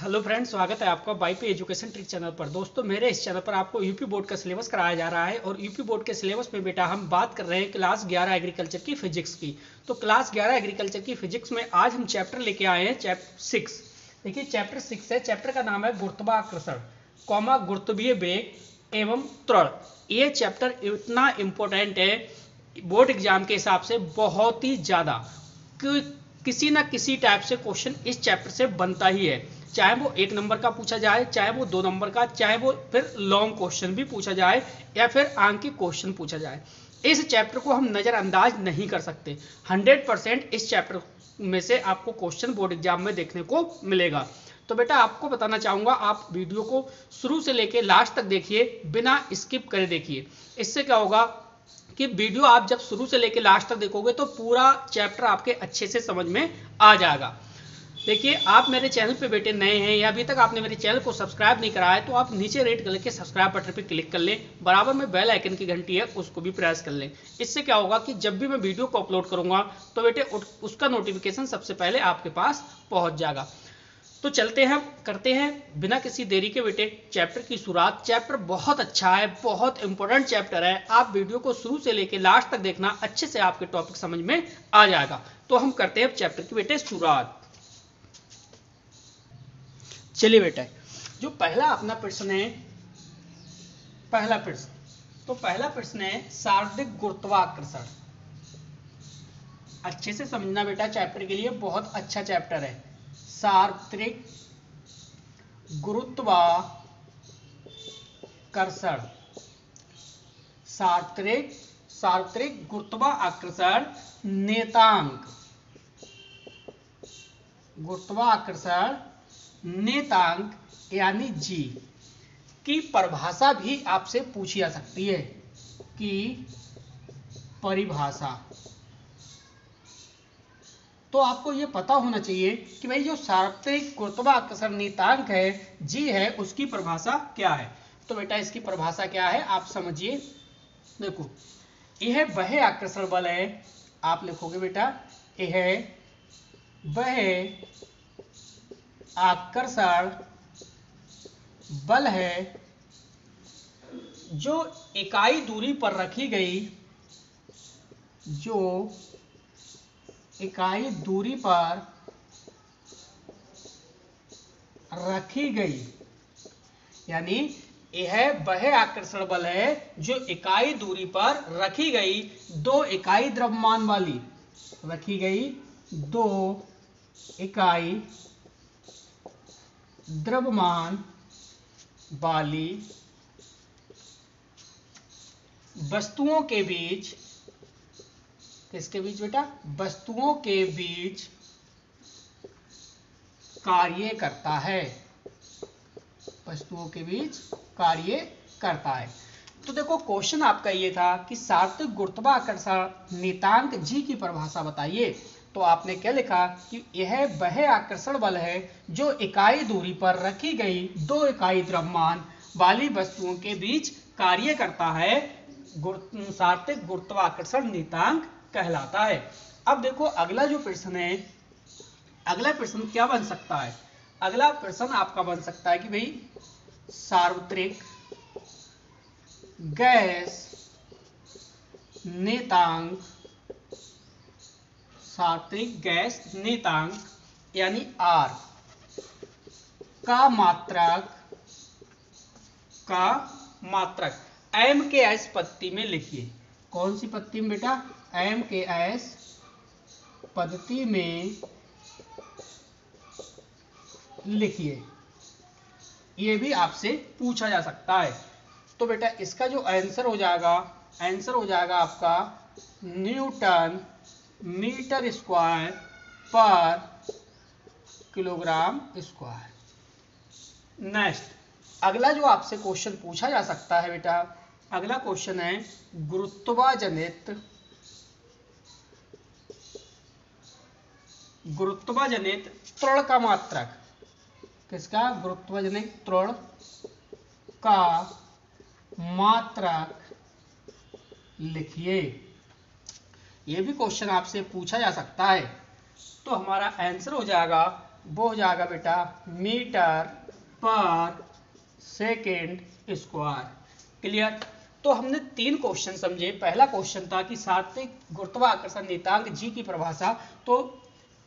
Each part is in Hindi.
हेलो फ्रेंड्स, स्वागत है आपका वाईपी एजुकेशन ट्रिक चैनल पर। दोस्तों, मेरे इस चैनल पर आपको यूपी बोर्ड का सिलेबस कराया जा रहा है और यूपी बोर्ड के सिलेबस में बेटा हम बात कर रहे हैं क्लास 11 एग्रीकल्चर की फिजिक्स की। तो क्लास 11 एग्रीकल्चर की फिजिक्स में आज हम चैप्टर लेके आए हैं चैप्टर 6। देखिए चैप्टर 6 है, चैप्टर का नाम है गुरुत्वाकर्षण कौमा गुरुत्वीय वेग एवं त्वरण। ये चैप्टर इतना इम्पोर्टेंट है बोर्ड एग्जाम के हिसाब से, बहुत ही ज़्यादा, किसी ना किसी टाइप से क्वेश्चन इस चैप्टर से बनता ही है। चाहे वो 1 नंबर का पूछा जाए, चाहे वो 2 नंबर का, चाहे वो फिर लॉन्ग क्वेश्चन भी पूछा जाए या फिर आंकिक क्वेश्चन पूछा जाए। इस चैप्टर को हम नज़रअंदाज नहीं कर सकते। 100% इस चैप्टर में से आपको क्वेश्चन बोर्ड एग्जाम में देखने को मिलेगा। तो बेटा आपको बताना चाहूँगा, आप वीडियो को शुरू से लेके लास्ट तक देखिए, बिना स्किप करे देखिए। इससे क्या होगा कि वीडियो आप जब शुरू से लेके लास्ट तक देखोगे तो पूरा चैप्टर आपके अच्छे से समझ में आ जाएगा। देखिए, आप मेरे चैनल पे बेटे नए हैं या अभी तक आपने मेरे चैनल को सब्सक्राइब नहीं करा है तो आप नीचे रेड कलर के सब्सक्राइब बटन पे क्लिक कर लें। बराबर में बेल आइकन की घंटी है, उसको भी प्रेस कर लें। इससे क्या होगा कि जब भी मैं वीडियो को अपलोड करूंगा तो बेटे उसका नोटिफिकेशन सबसे पहले आपके पास पहुंच जाएगा। तो चलते हैं, करते हैं बिना किसी देरी के बेटे चैप्टर की शुरुआत। चैप्टर बहुत अच्छा है, बहुत इंपॉर्टेंट चैप्टर है। आप वीडियो को शुरू से लेके लास्ट तक देखना, अच्छे से आपके टॉपिक समझ में आ जाएगा। तो हम करते हैं चैप्टर की बेटे शुरुआत। चलिए बेटा, जो पहला अपना प्रश्न है, पहला प्रश्न है शारीरिक गुरुत्वाकर्षण। अच्छे से समझना बेटा, चैप्टर के लिए बहुत अच्छा चैप्टर है। शारीरिक गुरुत्वाकर्षण, शारीरिक गुरुत्वाकर्षण नेतांक, गुरुत्वाकर्षण नेतांक यानी जी की परिभाषा भी आपसे पूछी जा सकती है। कि परिभाषा तो आपको यह पता होना चाहिए कि भाई जो शारीरिक गुरुत्वाकर्षण नेतांक है जी है, उसकी परिभाषा क्या है। तो बेटा इसकी परिभाषा क्या है आप समझिए। देखो, यह वह आकर्षण बल है, आप लिखोगे बेटा यह वह आकर्षण बल है जो इकाई दूरी पर रखी गई, जो इकाई दूरी पर रखी गई, यानी यह वह आकर्षण बल है जो इकाई दूरी पर रखी गई दो इकाई द्रव्यमान वाली, रखी गई दो इकाई द्रव्यमान वाली वस्तुओं के बीच, किसके बीच बेटा, वस्तुओं के बीच कार्य करता है, वस्तुओं के बीच कार्य करता है। तो देखो क्वेश्चन आपका ये था कि शारीरिक गुरुत्वाकर्षण नेतांक जी की परिभाषा बताइए। तो आपने क्या लिखा कि यह वह आकर्षण बल है जो इकाई दूरी पर रखी गई दो इकाई द्रव्यमान वाली वस्तुओं के बीच कार्य करता है, शारीरिक गुरुत्वाकर्षण नेतांक कहलाता है। अब देखो अगला जो प्रश्न है, अगला प्रश्न क्या बन सकता है। अगला प्रश्न आपका बन सकता है कि भाई सार्वत्रिक गैस नेतांक, सार्वत्रिक गैस नेतांक यानी आर का मात्रक एम के एस पद्धति में लिखिए। कौन सी पद्धति में बेटा, एम के एस पद्धति में लिखिए। ये भी आपसे पूछा जा सकता है। तो बेटा इसका जो आंसर हो जाएगा, आंसर हो जाएगा आपका न्यूटन मीटर स्क्वायर पर किलोग्राम स्क्वायर। नेक्स्ट, अगला जो आपसे क्वेश्चन पूछा जा सकता है बेटा, अगला क्वेश्चन है गुरुत्वाजनित त्वरण का मात्रक। किसका, गुरुत्वाजनित त्वरण का मात्रक लिखिए। यह भी क्वेश्चन आपसे पूछा जा सकता है। तो हमारा आंसर हो जाएगा वो हो जाएगा बेटा मीटर पर सेकेंड स्क्वायर। क्लियर। तो हमने 3 क्वेश्चन समझे। पहला क्वेश्चन था कि सात्विक गुरुत्वाकर्षण नियतांक जी की परिभाषा। तो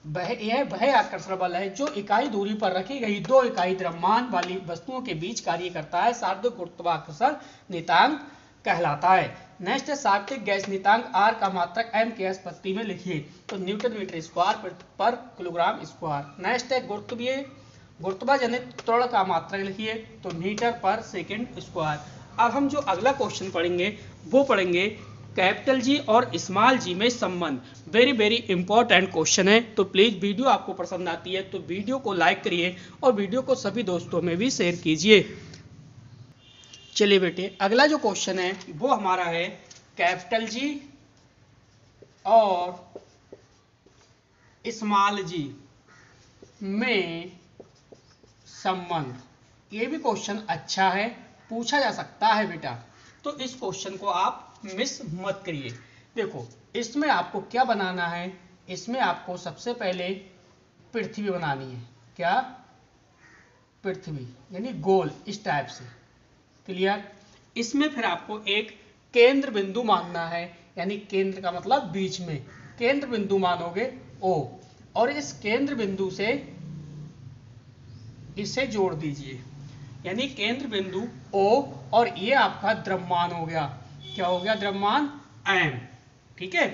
यह वह आकर्षण बल है जो इकाई दूरी पर रखी गई 2 इकाई द्रव्यमान वाली वस्तुओं के बीच कार्य करता है। सात्विक गुरुत्वाकर्षण नियतांक कहलाता है। नेक्स्ट है सात्विक गैस नियतांक आर का मात्रक एम के स्पत्ति में लिखिए। तो न्यूटन मीटर स्क्वायर पर किलोग्राम स्क्वायर। नेक्स्ट है गुरुत्वाजनित त्वरण का मात्रक लिखिए। तो मीटर पर सेकेंड स्क्वायर। अब हम जो अगला क्वेश्चन पढ़ेंगे वो पढ़ेंगे कैपिटल जी और स्मॉल जी में संबंध। वेरी वेरी इंपॉर्टेंट क्वेश्चन है। तो प्लीज वीडियो आपको पसंद आती है तो वीडियो को लाइक करिए और वीडियो को सभी दोस्तों में भी शेयर कीजिए। चलिए बेटे अगला जो क्वेश्चन है वो हमारा है कैपिटल जी और स्मॉल जी में संबंध। ये भी क्वेश्चन अच्छा है, पूछा जा सकता है बेटा। तो इस क्वेश्चन को आप मिस मत करिए। देखो इसमें आपको क्या बनाना है, इसमें आपको सबसे पहले पृथ्वी बनानी है। क्या? पृथ्वी यानी गोल इस टाइप से। क्लियर। इसमें फिर आपको एक केंद्र बिंदु मानना है, यानी केंद्र का मतलब बीच में। केंद्र बिंदु मानोगे O और इस केंद्र बिंदु से इसे जोड़ दीजिए, यानी केंद्र बिंदु O और ये आपका द्रव्यमान हो गया। क्या हो गया? द्रव्यमान m। ठीक है।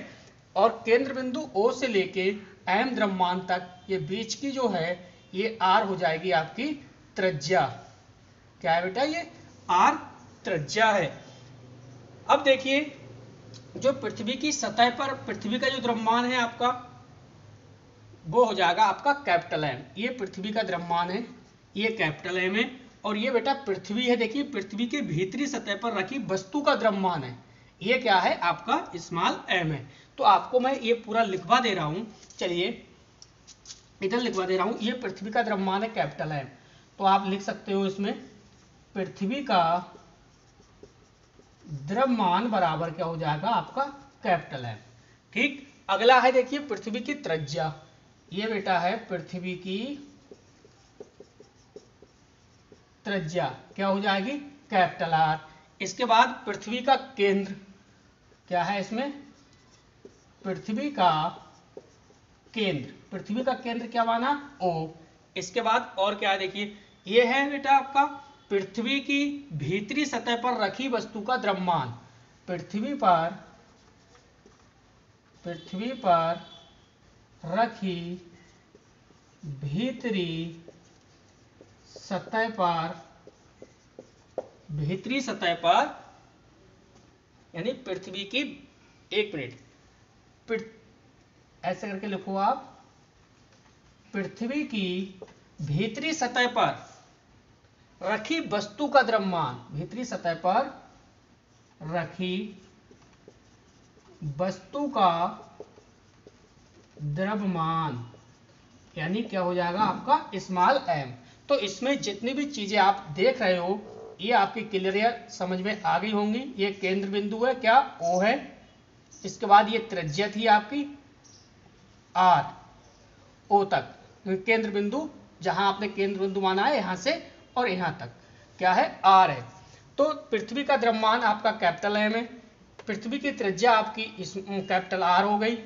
और केंद्र बिंदु O से लेके m द्रव्यमान तक ये बीच की जो है ये r हो जाएगी आपकी त्रिज्या। क्या है बेटा? ये r त्रिज्या है। अब देखिए जो पृथ्वी की सतह पर पृथ्वी का जो द्रव्यमान है आपका वो हो जाएगा आपका कैपिटल M। ये पृथ्वी का द्रव्यमान है, ये कैपिटल M है। और ये बेटा पृथ्वी है। देखिए पृथ्वी के भीतरी सतह पर रखी वस्तु का द्रव्यमान है, ये क्या है? आपका स्मॉल m है। तो आपको मैं ये पूरा लिखवा दे रहा हूं। चलिए इधर लिखवा दे रहा हूं। ये पृथ्वी का द्रव्यमान है कैपिटल M। तो आप लिख सकते हो इसमें पृथ्वी का द्रव्यमान बराबर क्या हो जाएगा? आपका कैपिटल M। ठीक। अगला है देखिए पृथ्वी की त्रिज्या। ये बेटा है पृथ्वी की त्रिज्या। क्या हो जाएगी? Capital R। इसके बाद पृथ्वी का केंद्र क्या है? इसमें पृथ्वी का केंद्र। पृथ्वी का केंद्र क्या माना? O। इसके बाद और क्या है? देखिए ये है बेटा आपका पृथ्वी की भीतरी सतह पर रखी वस्तु का द्रव्यमान। पृथ्वी पर रखी भीतरी सतह पर यानी पृथ्वी की, एक मिनट ऐसे करके लिखो आप, पृथ्वी की भीतरी सतह पर रखी वस्तु का द्रव्यमान। भीतरी सतह पर रखी वस्तु का द्रव्यमान यानी क्या हो जाएगा? आपका स्मॉल m। तो इसमें जितनी भी चीजें आप देख रहे हो ये आपकी क्लियर समझ में आ गई होंगी। ये केंद्र बिंदु है, क्या? O है। इसके बाद ये त्रिज्या थी आपकी R, O तक। केंद्र बिंदु जहां आपने केंद्र बिंदु माना है यहां से और यहां तक क्या है? R है। तो पृथ्वी का द्रव्यमान आपका कैपिटल M है। पृथ्वी की त्रिज्या आपकी कैपिटल R हो गई।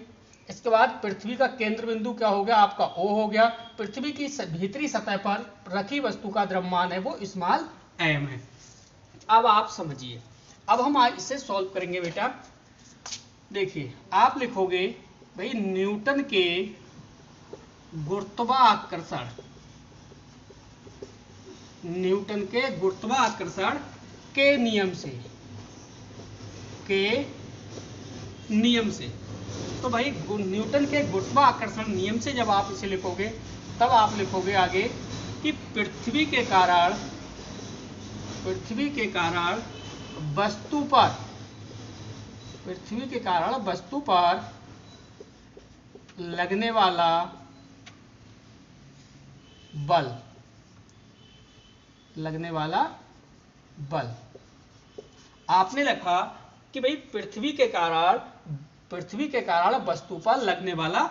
इसके बाद पृथ्वी का केंद्र बिंदु क्या हो गया? आपका O हो गया। पृथ्वी की भीतरी सतह पर रखी वस्तु का द्रव्यमान है वो स्मॉल m है। अब आप समझिए, अब हम आज इसे सॉल्व करेंगे बेटा। देखिए आप लिखोगे भाई न्यूटन के गुरुत्वाकर्षण, न्यूटन के गुरुत्वाकर्षण के नियम से, तो भाई न्यूटन के गुरुत्वाकर्षण नियम से जब आप इसे लिखोगे तब आप लिखोगे आगे कि पृथ्वी के कारण वस्तु पर लगने वाला बल आपने लिखा कि भाई पृथ्वी के कारण वस्तु पर लगने वाला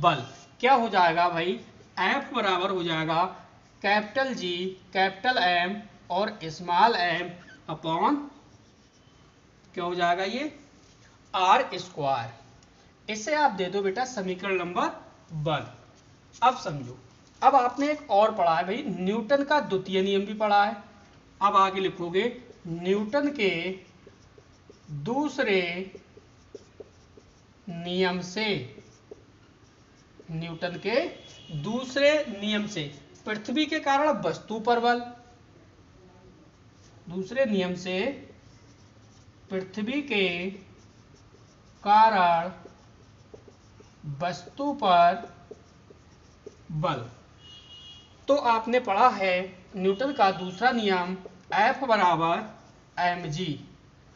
बल क्या हो जाएगा भाई? F बराबर हो जाएगा कैपिटल G कैपिटल M और स्मॉल m अपॉन क्या हो जाएगा ये R स्क्वायर। इसे आप दे दो बेटा समीकरण नंबर 1। अब समझो, अब आपने एक और पढ़ा है भाई, न्यूटन का द्वितीय नियम भी पढ़ा है। अब आगे लिखोगे न्यूटन के दूसरे नियम से, न्यूटन के दूसरे नियम से पृथ्वी के कारण वस्तु पर बल, दूसरे नियम से पृथ्वी के कारण वस्तु पर बल। तो आपने पढ़ा है न्यूटन का दूसरा नियम F बराबर mg,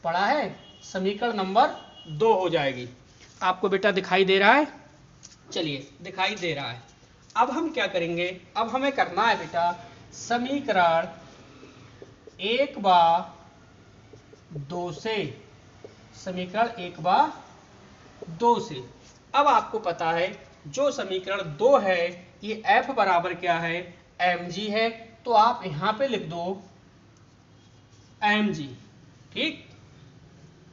पढ़ा है, समीकरण नंबर 2 हो जाएगी। आपको बेटा दिखाई दे रहा है? चलिए दिखाई दे रहा है। अब हम क्या करेंगे, अब हमें करना है बेटा समीकरण 1/2 से, समीकरण 1/2 से। अब आपको पता है जो समीकरण 2 है ये F बराबर क्या है mg है, तो आप यहां पे लिख दो mg, ठीक,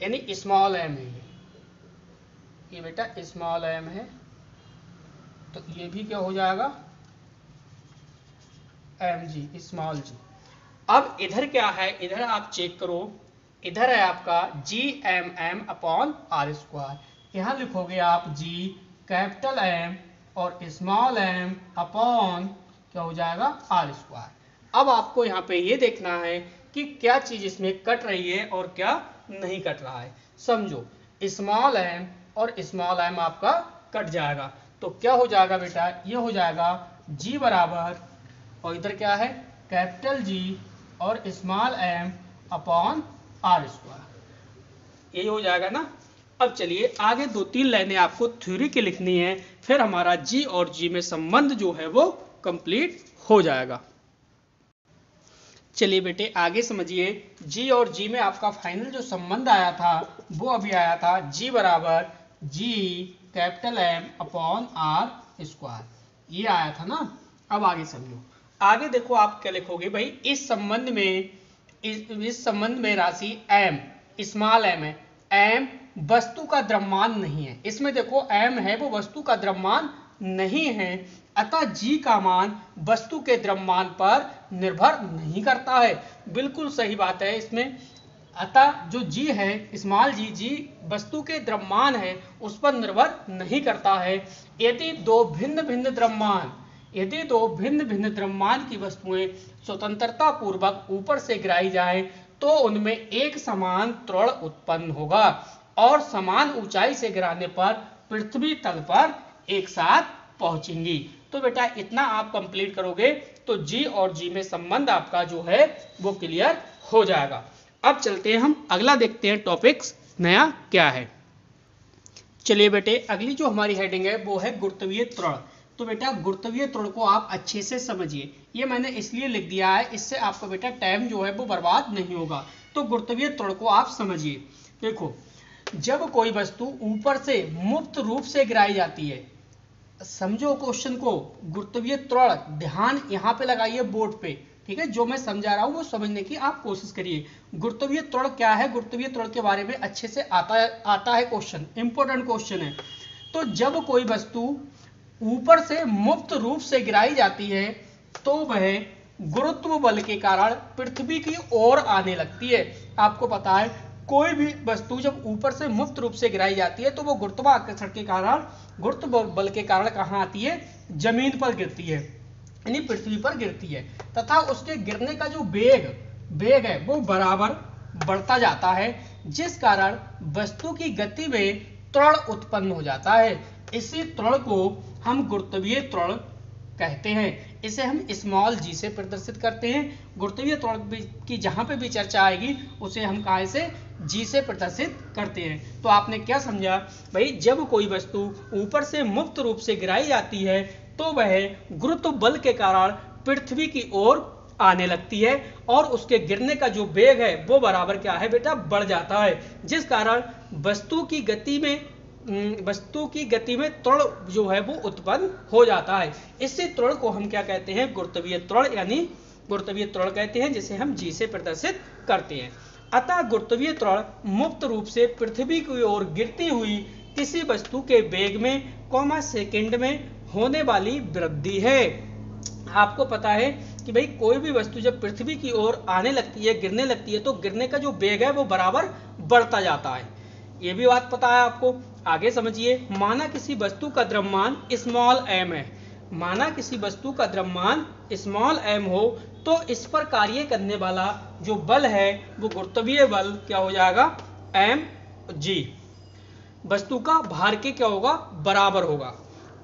यानी स्मॉल m है ये बेटा स्मॉल m है, तो ये भी क्या हो जाएगा mg स्मॉल g। अब इधर क्या है, इधर आप चेक करो, इधर है आपका gmm अपॉन r स्क्वायर, यहां लिखोगे आप g कैपिटल M और स्मॉल m अपॉन क्या हो जाएगा r स्क्वायर। अब आपको यहाँ पे ये देखना है कि क्या चीज इसमें कट रही है और क्या नहीं कट रहा है। समझो स्मॉल m और स्मॉल m आपका कट जाएगा, तो क्या हो जाएगा बेटा, ये हो जाएगा g बराबर, और इधर क्या है कैपिटल G और small m upon r square, यही हो जाएगा ना। अब चलिए आगे 2-3 लाइनें आपको थ्योरी की लिखनी है, फिर हमारा G और G में संबंध जो है वो कंप्लीट हो जाएगा। चलिए बेटे आगे समझिए, G और G में आपका फाइनल जो संबंध आया था वो अभी आया था G बराबर G capital M upon R square, ये आया था ना। अब आगे समझो, आगे देखो आप क्या लिखोगे भाई, इस संबंध में राशि m स्मॉल m है, m वस्तु का द्रव्यमान नहीं है, इसमें देखो m है वो वस्तु का द्रव्यमान नहीं है, अतः g का मान वस्तु के द्रव्यमान पर निर्भर नहीं करता है। बिल्कुल सही बात है इसमें, अतः जो g है स्मॉल g वस्तु के द्रव्यमान है उस पर निर्भर नहीं करता है। यदि दो भिन्न भिन्न द्रव्यमान की वस्तुएं स्वतंत्रता पूर्वक ऊपर से गिराई जाए तो उनमें एक समान त्वरण उत्पन्न होगा और समान ऊंचाई से गिराने पर पृथ्वी तल पर एक साथ पहुंचेंगी। तो बेटा इतना आप कंप्लीट करोगे तो G और G में संबंध आपका जो है वो क्लियर हो जाएगा। अब चलते हैं हम अगला देखते हैं टॉपिक्स नया क्या है। चलिए बेटे अगली जो हमारी हेडिंग है वो है गुरुत्वीय त्वरण। तो बेटा गुरुत्वीय त्वरण को आप अच्छे से समझिए, ये मैंने इसलिए लिख दिया है, इससे आपका बेटा टाइम जो है वो बर्बाद नहीं होगा। तो गुरुत्वीय त्वरण को आप समझिए। देखो जब कोई वस्तु ऊपर से मुक्त रूप से गिराई जाती है, समझो क्वेश्चन को, गुरुत्वीय त्वरण ध्यान यहाँ पे लगाइए बोर्ड पे, ठीक है, जो मैं समझा रहा हूँ वो समझने की आप कोशिश करिए। गुरुत्वीय त्वरण क्या है, गुरुत्वीय त्वरण के बारे में अच्छे से आता है क्वेश्चन, इंपॉर्टेंट क्वेश्चन है। तो जब कोई वस्तु ऊपर से मुक्त रूप से गिराई जाती है तो वह गुरुत्व बल के कारण पृथ्वी की ओर आने लगती है। आपको पता है कोई भी वस्तु जब ऊपर से मुक्त रूप से गिराई जाती है तो वो गुरुत्वाकर्षण के कारण, गुरुत्व बल के कारण कहाँ आती है, जमीन पर गिरती है, यानी पृथ्वी पर गिरती है, तथा उसके गिरने का जो वेग है वो बराबर बढ़ता जाता है, जिस कारण वस्तु की गति में त्वरण उत्पन्न हो जाता है। इसी त्वरण को हम गुरुत्वीय त्वरण कहते हैं। इसे हम स्मॉल g से प्रदर्शित करते हैं। गुरुत्वीय त्वरण की जहां पे भी चर्चा आएगी उसे हम कहाँ से, g से प्रदर्शित करते हैं। तो आपने क्या समझा भाई, जब कोई वस्तु ऊपर से मुक्त रूप से गिराई जाती है तो वह गुरुत्व बल के कारण पृथ्वी की ओर आने लगती है और उसके गिरने का जो वेग है वो बराबर क्या है बेटा, बढ़ जाता है, जिस कारण वस्तु की गति में वस्तु की गति में त्वरण जो है वो उत्पन्न हो जाता है। इसी त्वरण को हम क्या कहते हैं, गुरुत्वीय त्वरण यानी गुरुत्वीय त्वरण कहते हैं, जिसे हम जी से प्रदर्शित करते हैं। अतः गुरुत्वीय त्वरण मुक्त रूप से पृथ्वी की ओर गिरती हुई किसी वस्तु के वेग में सेकंड में होने वाली वृद्धि है। आपको पता है कि भाई कोई भी वस्तु जब पृथ्वी की ओर आने लगती है, गिरने लगती है, तो गिरने का जो वेग है वो बराबर बढ़ता जाता है। ये भी बात पता है आपको। आगे समझिए, माना किसी वस्तु का द्रव्यमान स्मॉल एम है, माना किसी वस्तु का द्रव्यमान स्मॉल एम हो, तो इस पर कार्य करने वाला जो बल है वो गुरुत्वीय बल क्या हो जाएगा, एम जी, वस्तु का भार के क्या होगा, बराबर होगा।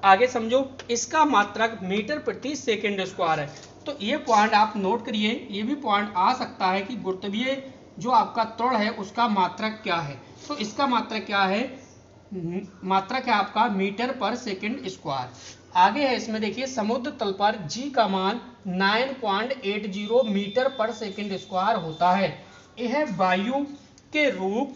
आगे समझो, इसका मात्रक मीटर प्रति सेकंड स्क्वायर है। तो ये पॉइंट आप नोट करिए, ये भी पॉइंट आ सकता है कि गुरुत्वीय जो आपका त्वरण है उसका मात्रक क्या है। तो इसका मात्रक क्या है, मात्रक है आपका मीटर पर सेकंड स्क्वायर। आगे है इसमें देखिए, समुद्र तल पर जी का मान 9.80 मीटर पर सेकंड स्क्वायर होता है। यह वायु के रूप,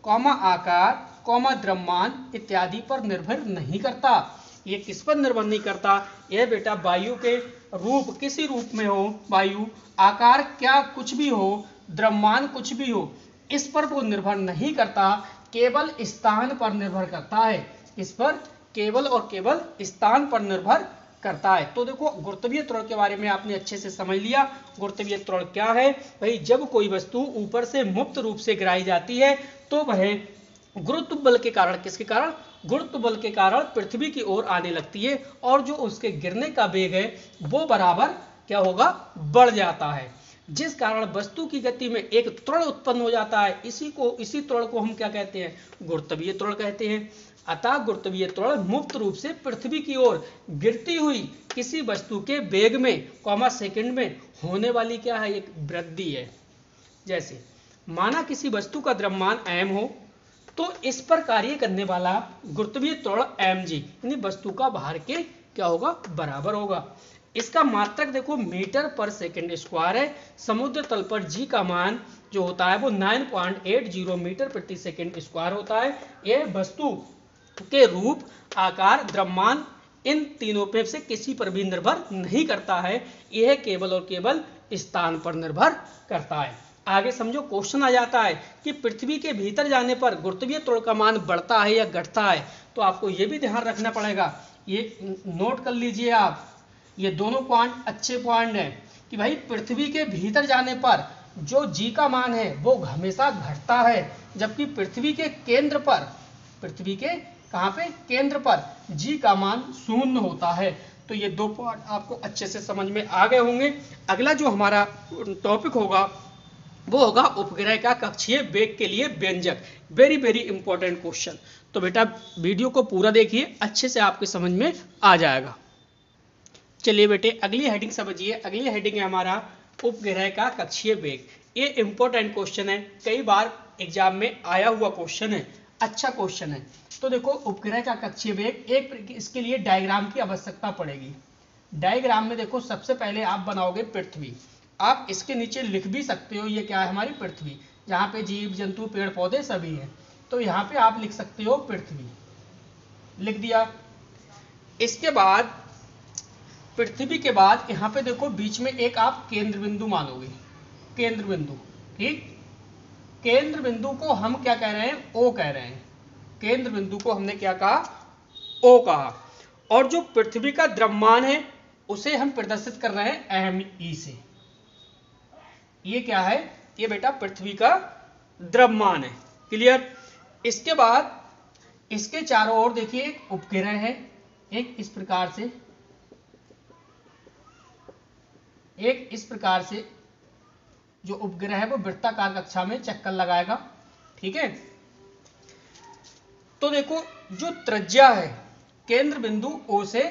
आकार, द्रव्यमान इत्यादि पर निर्भर नहीं करता। ये किस पर निर्भर नहीं करता, यह बेटा वायु के रूप, किसी रूप में हो वायु, आकार क्या कुछ भी हो, द्रव्यमान कुछ भी हो, इस पर वो निर्भर नहीं करता, केवल स्थान पर निर्भर करता है। इस पर केवल और केवल स्थान पर निर्भर करता है। तो देखो, गुरुत्वीय त्वरण के बारे में आपने अच्छे से समझ लिया। गुरुत्वीय त्वरण क्या है भाई, जब कोई वस्तु ऊपर से मुक्त रूप से गिराई जाती है तो वह गुरुत्व बल के कारण, किसके कारण, गुरुत्व बल के कारण पृथ्वी की ओर आने लगती है, और जो उसके गिरने का वेग है वो बराबर क्या होगा, बढ़ जाता है, जिस कारण वस्तु की गति में एक त्वरण उत्पन्न हो जाता है। इसी त्वरण को हम क्या कहते हैं, गुरुत्वीय त्वरण कहते हैं। अतः गुरुत्वीय त्वरण मुक्त रूप से पृथ्वी की ओर गिरती हुई किसी वस्तु के वेग में सेकंड में होने वाली क्या है, एक वृद्धि है। जैसे माना किसी वस्तु का द्रव्यमान m हो, तो इस पर कार्य करने वाला गुरुत्वीय त्वरण mg यानी वस्तु का भार के क्या होगा, बराबर होगा। इसका मात्रक देखो मीटर पर सेकंड स्क्वायर है। समुद्र तल पर g का मान जो होता है वो 9.80 मीटर प्रति सेकंड स्क्वायर होता है। यह वस्तु के रूप, आकार, द्रव्यमान इन तीनों पे से किसी पर भी निर्भर नहीं करता है, यह केवल और केवल स्थान पर निर्भर करता है। आगे समझो, क्वेश्चन आ जाता है कि पृथ्वी के भीतर जाने पर गुरुत्वीय त्वरण का मान बढ़ता है या घटता है। तो आपको यह भी ध्यान रखना पड़ेगा, ये नोट कर लीजिए आप, ये दोनों पॉइंट अच्छे पॉइंट हैं कि भाई पृथ्वी के भीतर जाने पर जो जी का मान है वो हमेशा घटता है, जबकि पृथ्वी के केंद्र पर, पृथ्वी के कहाँ पे, केंद्र पर जी का मान 0 होता है। तो ये दो पॉइंट आपको अच्छे से समझ में आ गए होंगे। अगला जो हमारा टॉपिक होगा वो होगा उपग्रह का कक्षीय वेग के लिए व्यंजक। Very very important question. तो बेटा वीडियो को पूरा देखिए, अच्छे से आपके समझ में आ जाएगा। चलिए बेटे अगली हेडिंग समझिए। अगली हेडिंग है हमारा उपग्रह का कक्षीय वेग। ये इंपॉर्टेंट क्वेश्चन है, कई बार एग्जाम में आया हुआ क्वेश्चन है, अच्छा क्वेश्चन है। तो देखो, उपग्रह का कक्षीय वेग, एक इसके लिए डायग्राम की आवश्यकता पड़ेगी। डायग्राम में देखो, सबसे पहले आप बनाओगे पृथ्वी, आप इसके नीचे लिख भी सकते हो ये क्या है, हमारी पृथ्वी, जहाँ पे जीव जंतु पेड़ पौधे सभी हैं। तो यहाँ पे आप लिख सकते हो पृथ्वी, लिख दिया। इसके बाद पृथ्वी के बाद यहाँ पे देखो बीच में एक आप केंद्र बिंदु मानोगे, केंद्र बिंदु, ठीक। केंद्र बिंदु को हम क्या कह रहे हैं, ओ कह रहे हैं। केंद्र बिंदु को हमने क्या कहा, ओ कहा। और जो पृथ्वी का द्रव्यमान है उसे हम प्रदर्शित कर रहे हैं एम से। ये क्या है, ये बेटा पृथ्वी का द्रव्यमान है। क्लियर। इसके बाद इसके चारों ओर देखिए एक उपग्रह है, एक इस प्रकार से, एक इस प्रकार से जो उपग्रह है वो वृत्ताकार कक्षा में चक्कर लगाएगा, ठीक है। तो देखो, जो त्रिज्या है केंद्र बिंदु ओ से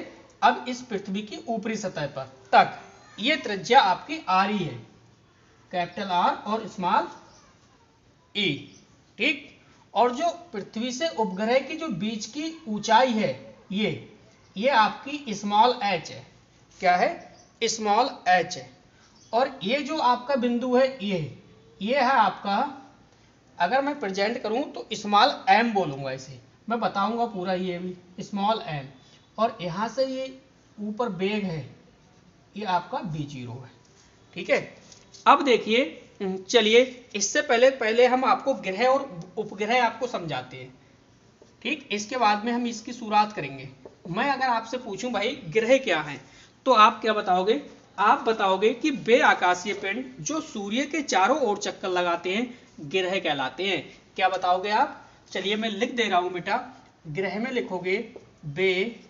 अब इस पृथ्वी की ऊपरी सतह पर तक, ये त्रिज्या आपकी आर ही है, कैपिटल आर और स्मॉल ई, ठीक। और जो पृथ्वी से उपग्रह की जो बीच की ऊंचाई है ये आपकी स्मॉल एच है। क्या है, स्मॉल एच है। और ये जो आपका बिंदु है ये है आपका, अगर मैं प्रेजेंट करूं तो स्मॉल एम बोलूंगा इसे, मैं बताऊंगा पूरा ये भी स्मॉल एल, और यहाँ से ये ऊपर बेग है, ये आपका B0 है। ठीक है, अब देखिए, चलिए इससे पहले हम आपको ग्रह और उपग्रह आपको समझाते हैं। ठीक, इसके बाद में हम इसकी शुरुआत करेंगे। मैं अगर आपसे पूछूं भाई ग्रह क्या है, तो आप क्या बताओगे? आप बताओगे कि वे आकाशीय पिंड जो सूर्य के चारों ओर चक्कर लगाते हैं ग्रह कहलाते हैं। क्या बताओगे आप? चलिए मैं लिख दे रहा हूं बेटा, ग्रह में लिखोगे वे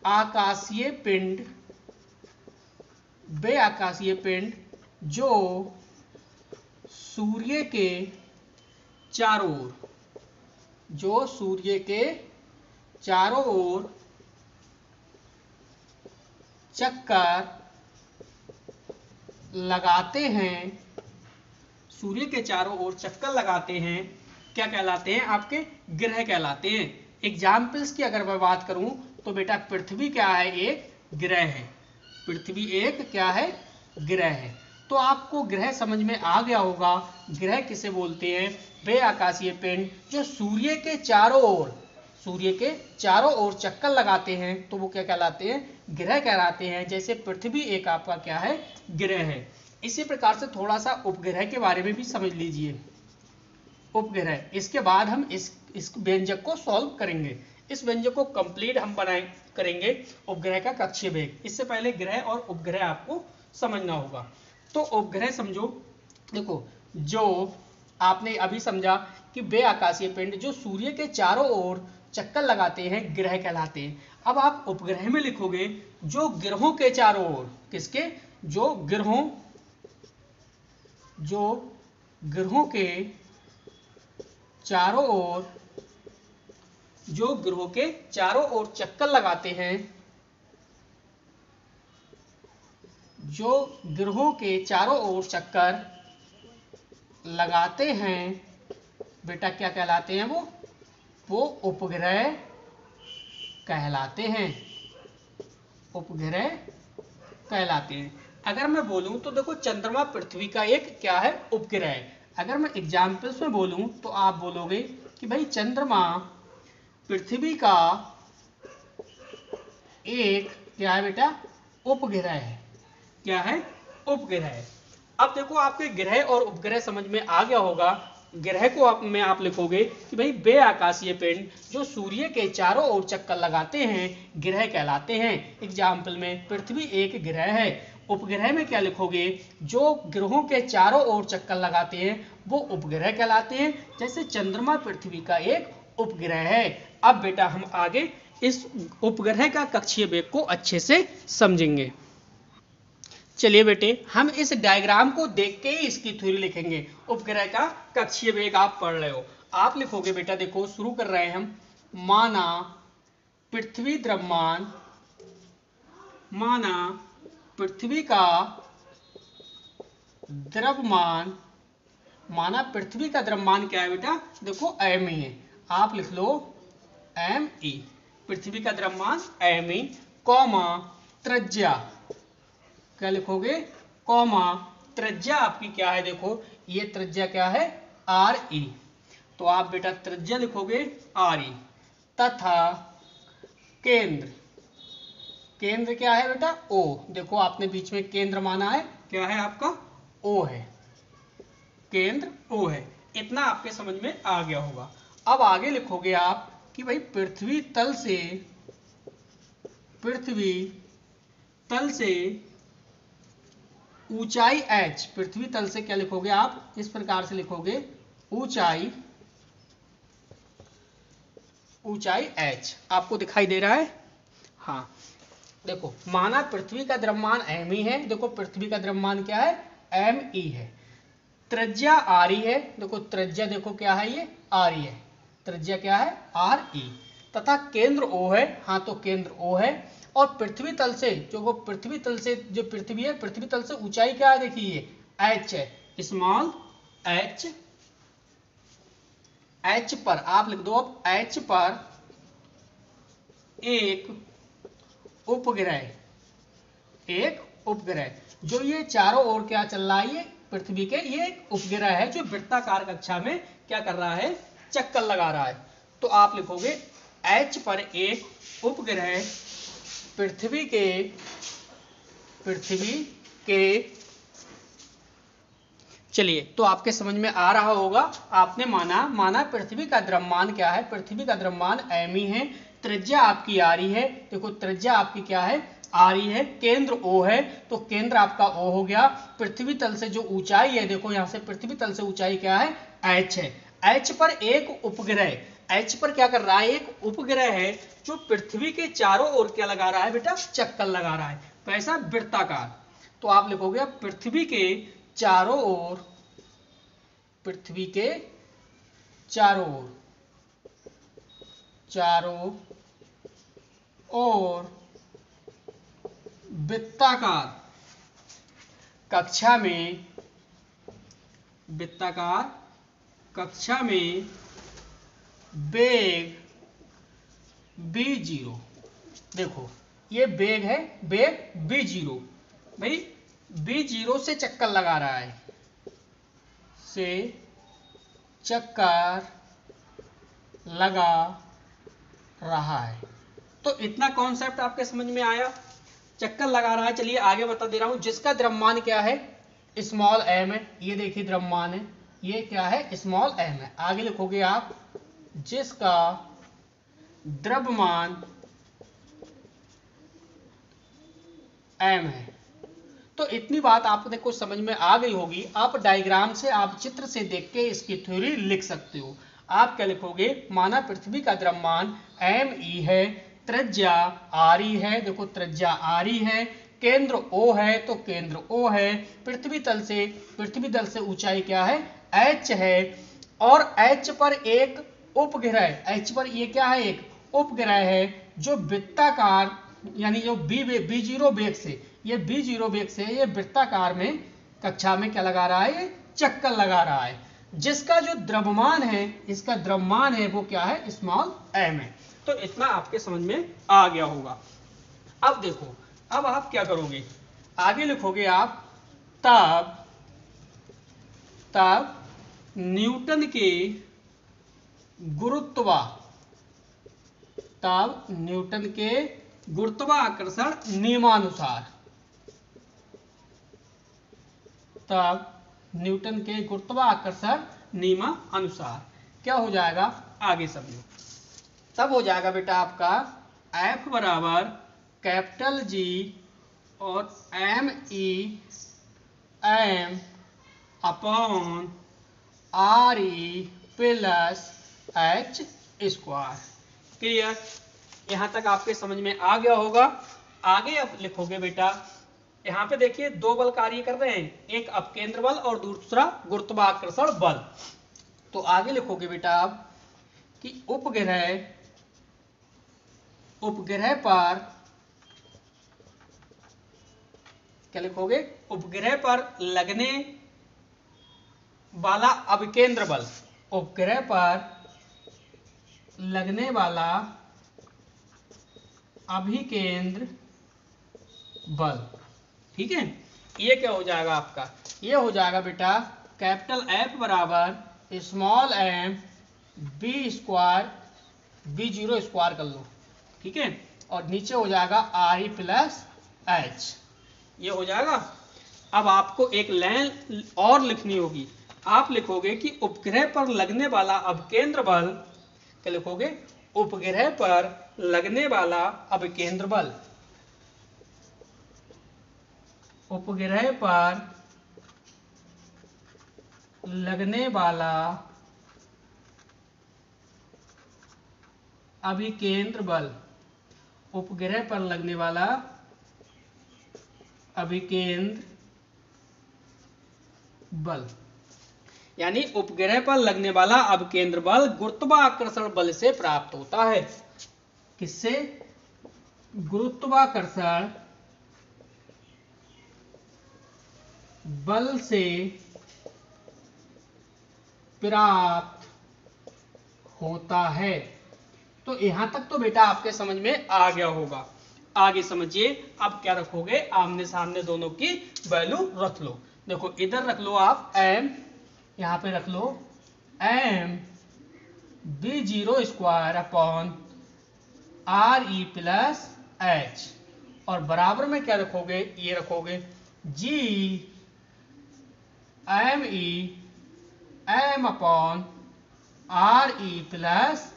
आकाशीय पिंड, वे आकाशीय पिंड जो सूर्य के चारों ओर, जो सूर्य के चारों ओर चक्कर लगाते हैं, सूर्य के चारों ओर चक्कर लगाते हैं, क्या कहलाते हैं? आपके ग्रह कहलाते हैं। एग्जाम्पल्स की अगर मैं बात करूं तो बेटा पृथ्वी क्या है? एक ग्रह है। पृथ्वी एक क्या है? ग्रह है। तो आपको ग्रह समझ में आ गया होगा। ग्रह किसे बोलते हैं? वे आकाशीय पिंड जो सूर्य के चारों ओर, सूर्य के चारों ओर चक्कर लगाते हैं, तो वो क्या कहलाते हैं? ग्रह कहलाते हैं। जैसे पृथ्वी एक आपका क्या है? ग्रह है। इसी प्रकार से थोड़ा सा उपग्रह के बारे में भी समझ लीजिए। उपग्रह, इसके बाद हम इस व्यंजक को सॉल्व करेंगे। इस व्यंजक को कंप्लीट हम करेंगे उपग्रह का कक्षीय वेग। इससे पहले ग्रह और उपग्रह आपको समझना होगा। तो उपग्रह समझो, देखो जो आपने अभी समझा कि वे आकाशीय पिंड जो सूर्य के चारों ओर चक्कर लगाते हैं ग्रह कहलाते हैं। अब आप उपग्रह में लिखोगे जो ग्रहों के चारों ओर, किसके? जो ग्रहों के चारों ओर, जो ग्रहों के चारों ओर चक्कर लगाते हैं, जो ग्रहों के चारों ओर चक्कर लगाते हैं बेटा क्या कहलाते हैं? वो उपग्रह कहलाते हैं। उपग्रह कहलाते हैं। अगर मैं बोलूं तो देखो चंद्रमा पृथ्वी का एक क्या है? उपग्रह है। अगर मैं एग्जाम्पल्स में बोलूं तो आप बोलोगे कि भाई चंद्रमा पृथ्वी का एक क्या है बेटा? उपग्रह है। क्या है? उपग्रह है। अब देखो आपके ग्रह और उपग्रह समझ में आ गया होगा। ग्रह को में आप लिखोगे कि भाई वे आकाशीय पिंड जो सूर्य के चारों ओर चक्कर लगाते हैं ग्रह कहलाते हैं। एग्जाम्पल में पृथ्वी एक ग्रह है। उपग्रह में क्या लिखोगे? जो ग्रहों के चारों ओर चक्कर लगाते हैं वो उपग्रह कहलाते हैं। जैसे चंद्रमा पृथ्वी का एक उपग्रह है। अब बेटा हम आगे इस उपग्रह का कक्षीय वेग को अच्छे से समझेंगे। चलिए बेटे हम इस डायग्राम को देख के ही इसकी थ्योरी लिखेंगे। उपग्रह का कक्षीय वेग आप पढ़ रहे हो, आप लिखोगे बेटा, देखो शुरू कर रहे हैं हम। माना पृथ्वी द्रव्यमान, माना पृथ्वी का द्रव्यमान, माना पृथ्वी का द्रव्यमान क्या है बेटा? देखो एम ई है। आप लिख लो एम ई, पृथ्वी का द्रव्यमान एम ई, कॉमा त्रिज्या, क्या लिखोगे? कॉमा त्रिज्या आपकी क्या है? देखो ये त्रिज्या क्या है? R E. तो आप बेटा त्रिज्या लिखोगे आर ई, तथा केंद्र, केंद्र क्या है बेटा? ओ। देखो आपने बीच में केंद्र माना है, क्या है आपका? ओ है, केंद्र ओ है। इतना आपके समझ में आ गया होगा। अब आगे लिखोगे आप कि भाई पृथ्वी तल से ऊंचाई h, पृथ्वी तल से क्या लिखोगे आप? इस प्रकार से लिखोगे ऊंचाई h। आपको दिखाई दे रहा है? हाँ, देखो माना पृथ्वी का द्रव्यमान m ही है। देखो पृथ्वी का द्रव्यमान क्या है? m e है। त्रिज्या r e है। देखो त्रिज्या देखो क्या है? ये r e है। त्रिज्या क्या है? r e। तथा केंद्र O है। हाँ, तो केंद्र O है। और पृथ्वी तल से जो पृथ्वी तल से जो पृथ्वी है, पृथ्वी तल से ऊंचाई क्या है? देखिए h है, स्मॉल h। h पर आप लिख दो अब h पर एक उपग्रह, एक उपग्रह जो ये चारों ओर क्या चल रहा है? ये पृथ्वी के ये एक उपग्रह है जो वृत्ताकार कक्षा में क्या कर रहा है? चक्कर लगा रहा है। तो आप लिखोगे H पर एक उपग्रह पृथ्वी के चलिए, तो आपके समझ में आ रहा होगा। आपने माना पृथ्वी का द्रव्यमान क्या है, पृथ्वी का द्रव्यमान m ही है, त्रिज्या आपकी r ही है। देखो त्रिज्या आपकी क्या है, r ही है, केंद्र O है, तो केंद्र आपका O हो गया। पृथ्वी तल से जो ऊंचाई है, देखो यहाँ से पृथ्वी तल से ऊंचाई क्या है, h है। h पर एक उपग्रह, h पर क्या कर रहा है, एक उपग्रह है जो पृथ्वी के चारों ओर क्या लगा रहा है बेटा, चक्कर लगा रहा है, कैसा, वृत्ताकार। तो आप लिखोगे पृथ्वी के चारों ओर, पृथ्वी के चारों ओर वृत्ताकार कक्षा में वेग v0। देखो ये वेग है, वेग v0, भाई v0 से चक्कर लगा रहा है, तो इतना कॉन्सेप्ट आपके समझ में आया, चक्कर लगा रहा है। चलिए आगे बता दे रहा हूं, जिसका द्रव्यमान क्या है, स्मॉल m है, ये देखिए द्रव्यमान है, ये क्या है, स्मॉल m है। आगे लिखोगे आप, जिसका द्रव्यमान m है। तो इतनी बात आपने कुछ समझ में आ गई होगी। आप डायग्राम से, आप चित्र से देख के इसकी थ्योरी लिख सकते हो। आप क्या लिखोगे, माना पृथ्वी का द्रव्यमान me है, त्रिज्या r है, देखो त्रिज्या r है, केंद्र O है, तो केंद्र O है, पृथ्वी तल से ऊंचाई क्या है, h है, और h पर एक उपग्रह, h पर ये क्या है, एक उपग्रह है जो वृत्ताकार, यानी जो v0 वेग से, ये v0 वेग से ये वृत्ताकार में कक्षा में क्या लगा रहा है, ये चक्कर लगा रहा है। जिसका जो द्रव्यमान है, इसका द्रव्यमान है वो क्या है, स्मॉल m है। तो इतना आपके समझ में आ गया होगा। अब देखो, अब आप क्या करोगे, आगे लिखोगे आप, तब न्यूटन के गुरुत्वाकर्षण नियमानुसार, क्या हो जाएगा, आगे समझो। तब हो जाएगा बेटा आपका F बराबर कैपिटल G और m upon RE plus h square. Clear, यहां तक आपके समझ में आ गया होगा। आगे अब लिखोगे बेटा, यहाँ पे देखिए दो बल कार्य कर रहे हैं, एक अपकेंद्र बल और दूसरा गुरुत्वाकर्षण बल। तो आगे लिखोगे बेटा आप कि उपग्रह पर क्या लिखोगे, उपग्रह पर लगने वाला अभिकेंद्र बल, उपग्रह पर लगने वाला अभिकेंद्र बल। ठीक है, ये क्या हो जाएगा आपका, ये हो जाएगा बेटा कैपिटल F बराबर small m v square, v0 square कर लो, ठीक है, और नीचे हो जाएगा RE प्लस h, ये हो जाएगा। अब आपको एक लाइन और लिखनी होगी, आप लिखोगे कि उपग्रह पर लगने वाला अभिकेंद्र बल, क्या लिखोगे, उपग्रह पर लगने वाला अभिकेंद्र बल, उपग्रह पर लगने वाला अभिकेंद्र बल, उपग्रह पर लगने वाला अभिकेंद्र बल, यानी उपग्रह पर लगने वाला अभिकेंद्र बल गुरुत्वाकर्षण बल से प्राप्त होता है। किससे, गुरुत्वाकर्षण बल से प्राप्त होता है। तो यहां तक तो बेटा आपके समझ में आ गया होगा। आगे समझिए, अब क्या रखोगे, आमने सामने दोनों की वैल्यू रख लो। देखो इधर रख लो आप m, यहां पे रख लो m v0 upon R E plus H, और बराबर में क्या रखोगे, ये रखोगे G M E M upon R E plus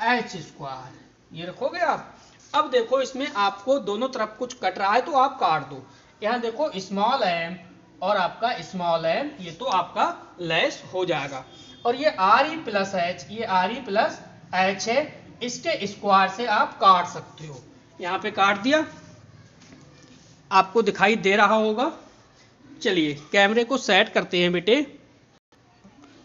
H square, ये रखोगे आप। अब देखो इसमें आपको दोनों तरफ कुछ कट रहा है तो आप काट दो। यहाँ देखो स्मॉल एम और आपका स्मॉल एम, ये तो आपका लेस हो जाएगा। और ये आर ई प्लस एच, ये आर ई प्लस एच है, इसके स्क्वायर से आप काट सकते हो। यहाँ पे काट दिया, आपको दिखाई दे रहा होगा। चलिए कैमरे को सेट करते हैं बेटे।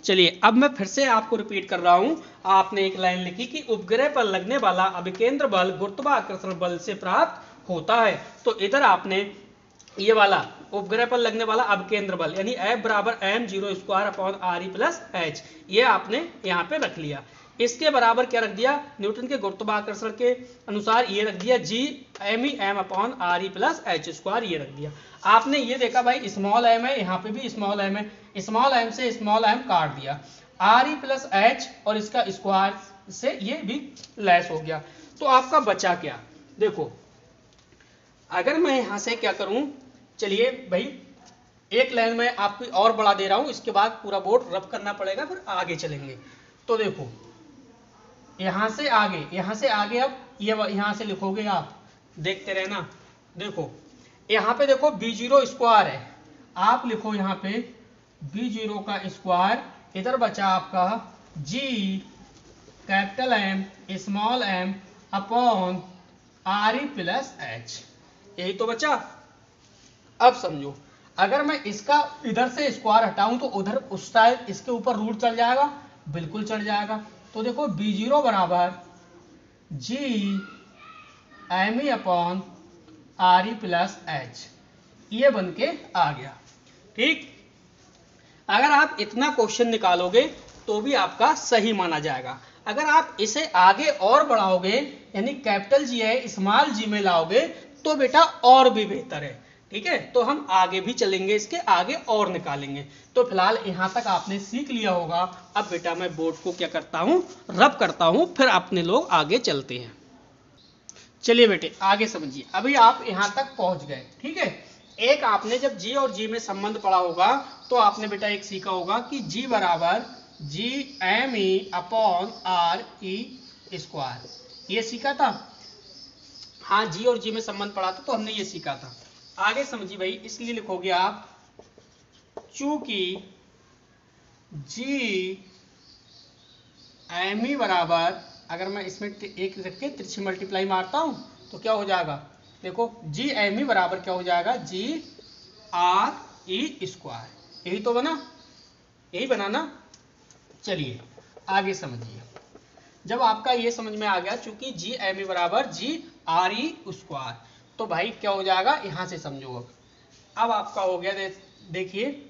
चलिए अब मैं फिर से आपको रिपीट कर रहा हूं। आपने एक लाइन लिखी कि उपग्रह पर लगने वाला अभिकेंद्र बल गुरुत्वाकर्षण बल से प्राप्त होता है। तो इधर आपने ये वाला उपग्रह पर लगने वाला अभिकेंद्र बल यानी F बराबर m0 upon R E plus H, ये आपने यहाँ पे रख लिया। इसके बराबर क्या रख दिया, न्यूटन के गुरुत्वाकर्षण के अनुसार ये रख दिया G M E M upon R E plus H square, ये रख दिया। आपने ये देखा भाई स्मॉल एम है, यहाँ पे भी स्मॉल एम है, स्मॉल एम से स्मॉल एम काट दिया, आर ई प्लस एच और इसका स्क्वायर से ये भी लेस हो गया। तो आपका बचा क्या, देखो अगर मैं यहाँ से क्या करूँ, चलिए भाई एक लाइन में आपको और बढ़ा दे रहा हूँ, इसके बाद पूरा बोर्ड रब करना पड़ेगा, फिर आगे चलेंगे। तो देखो यहाँ से आगे अब ये यहाँ से लिखोगे आप, देखते रहना। देखो यहाँ पे देखो b0 है, आप लिखो यहाँ पे b0 का स्क्वायर, इधर बचा आपका g capital M small M upon R E plus H, यही तो बचा। अब समझो अगर मैं इसका इधर से स्क्वायर हटाऊं तो उधर उस साइड इसके ऊपर रूट चढ़ जाएगा, बिल्कुल चढ़ जाएगा। तो देखो b0 बराबर G M E upon R E plus H, ये बन के आ गया। ठीक, अगर आप इतना क्वेश्चन निकालोगे तो भी आपका सही माना जाएगा। अगर आप इसे आगे और बढ़ाओगे यानी कैपिटल जी है स्मॉल जी में लाओगे तो बेटा और भी बेहतर है। ठीक है, तो हम आगे भी चलेंगे, इसके आगे और निकालेंगे। तो फिलहाल यहाँ तक आपने सीख लिया होगा। अब बेटा मैं बोर्ड को क्या करता हूँ, रब करता हूँ, फिर अपने लोग आगे चलते हैं। चलिए बेटे आगे समझिए, अभी आप यहाँ तक पहुँच गए। ठीक है, एक आपने जब जी और जी में संबंध पढ़ा होगा तो आपने बेटा एक सीखा होगा कि जी बराबर G M E upon R E square, ये सीखा था। हाँ, जी और जी में संबंध पढ़ा था तो हमने ये सीखा था। आगे समझिए भाई, इसलिए लिखोगे आप चूंकि जी एम ई बराबर, अगर मैं इसमें एक रख के तिरछी मल्टीप्लाई मारता हूं तो क्या हो जाएगा, देखो जी एम ई बराबर क्या हो जाएगा, जी आर ई स्क्वायर, यही तो बना, यही बना ना। चलिए आगे समझिए, जब आपका ये समझ में आ गया चूंकि जी एम ई बराबर जी आर ई स्क्वायर, तो भाई क्या हो जाएगा, यहां से समझो। अब आपका हो गया, देखिए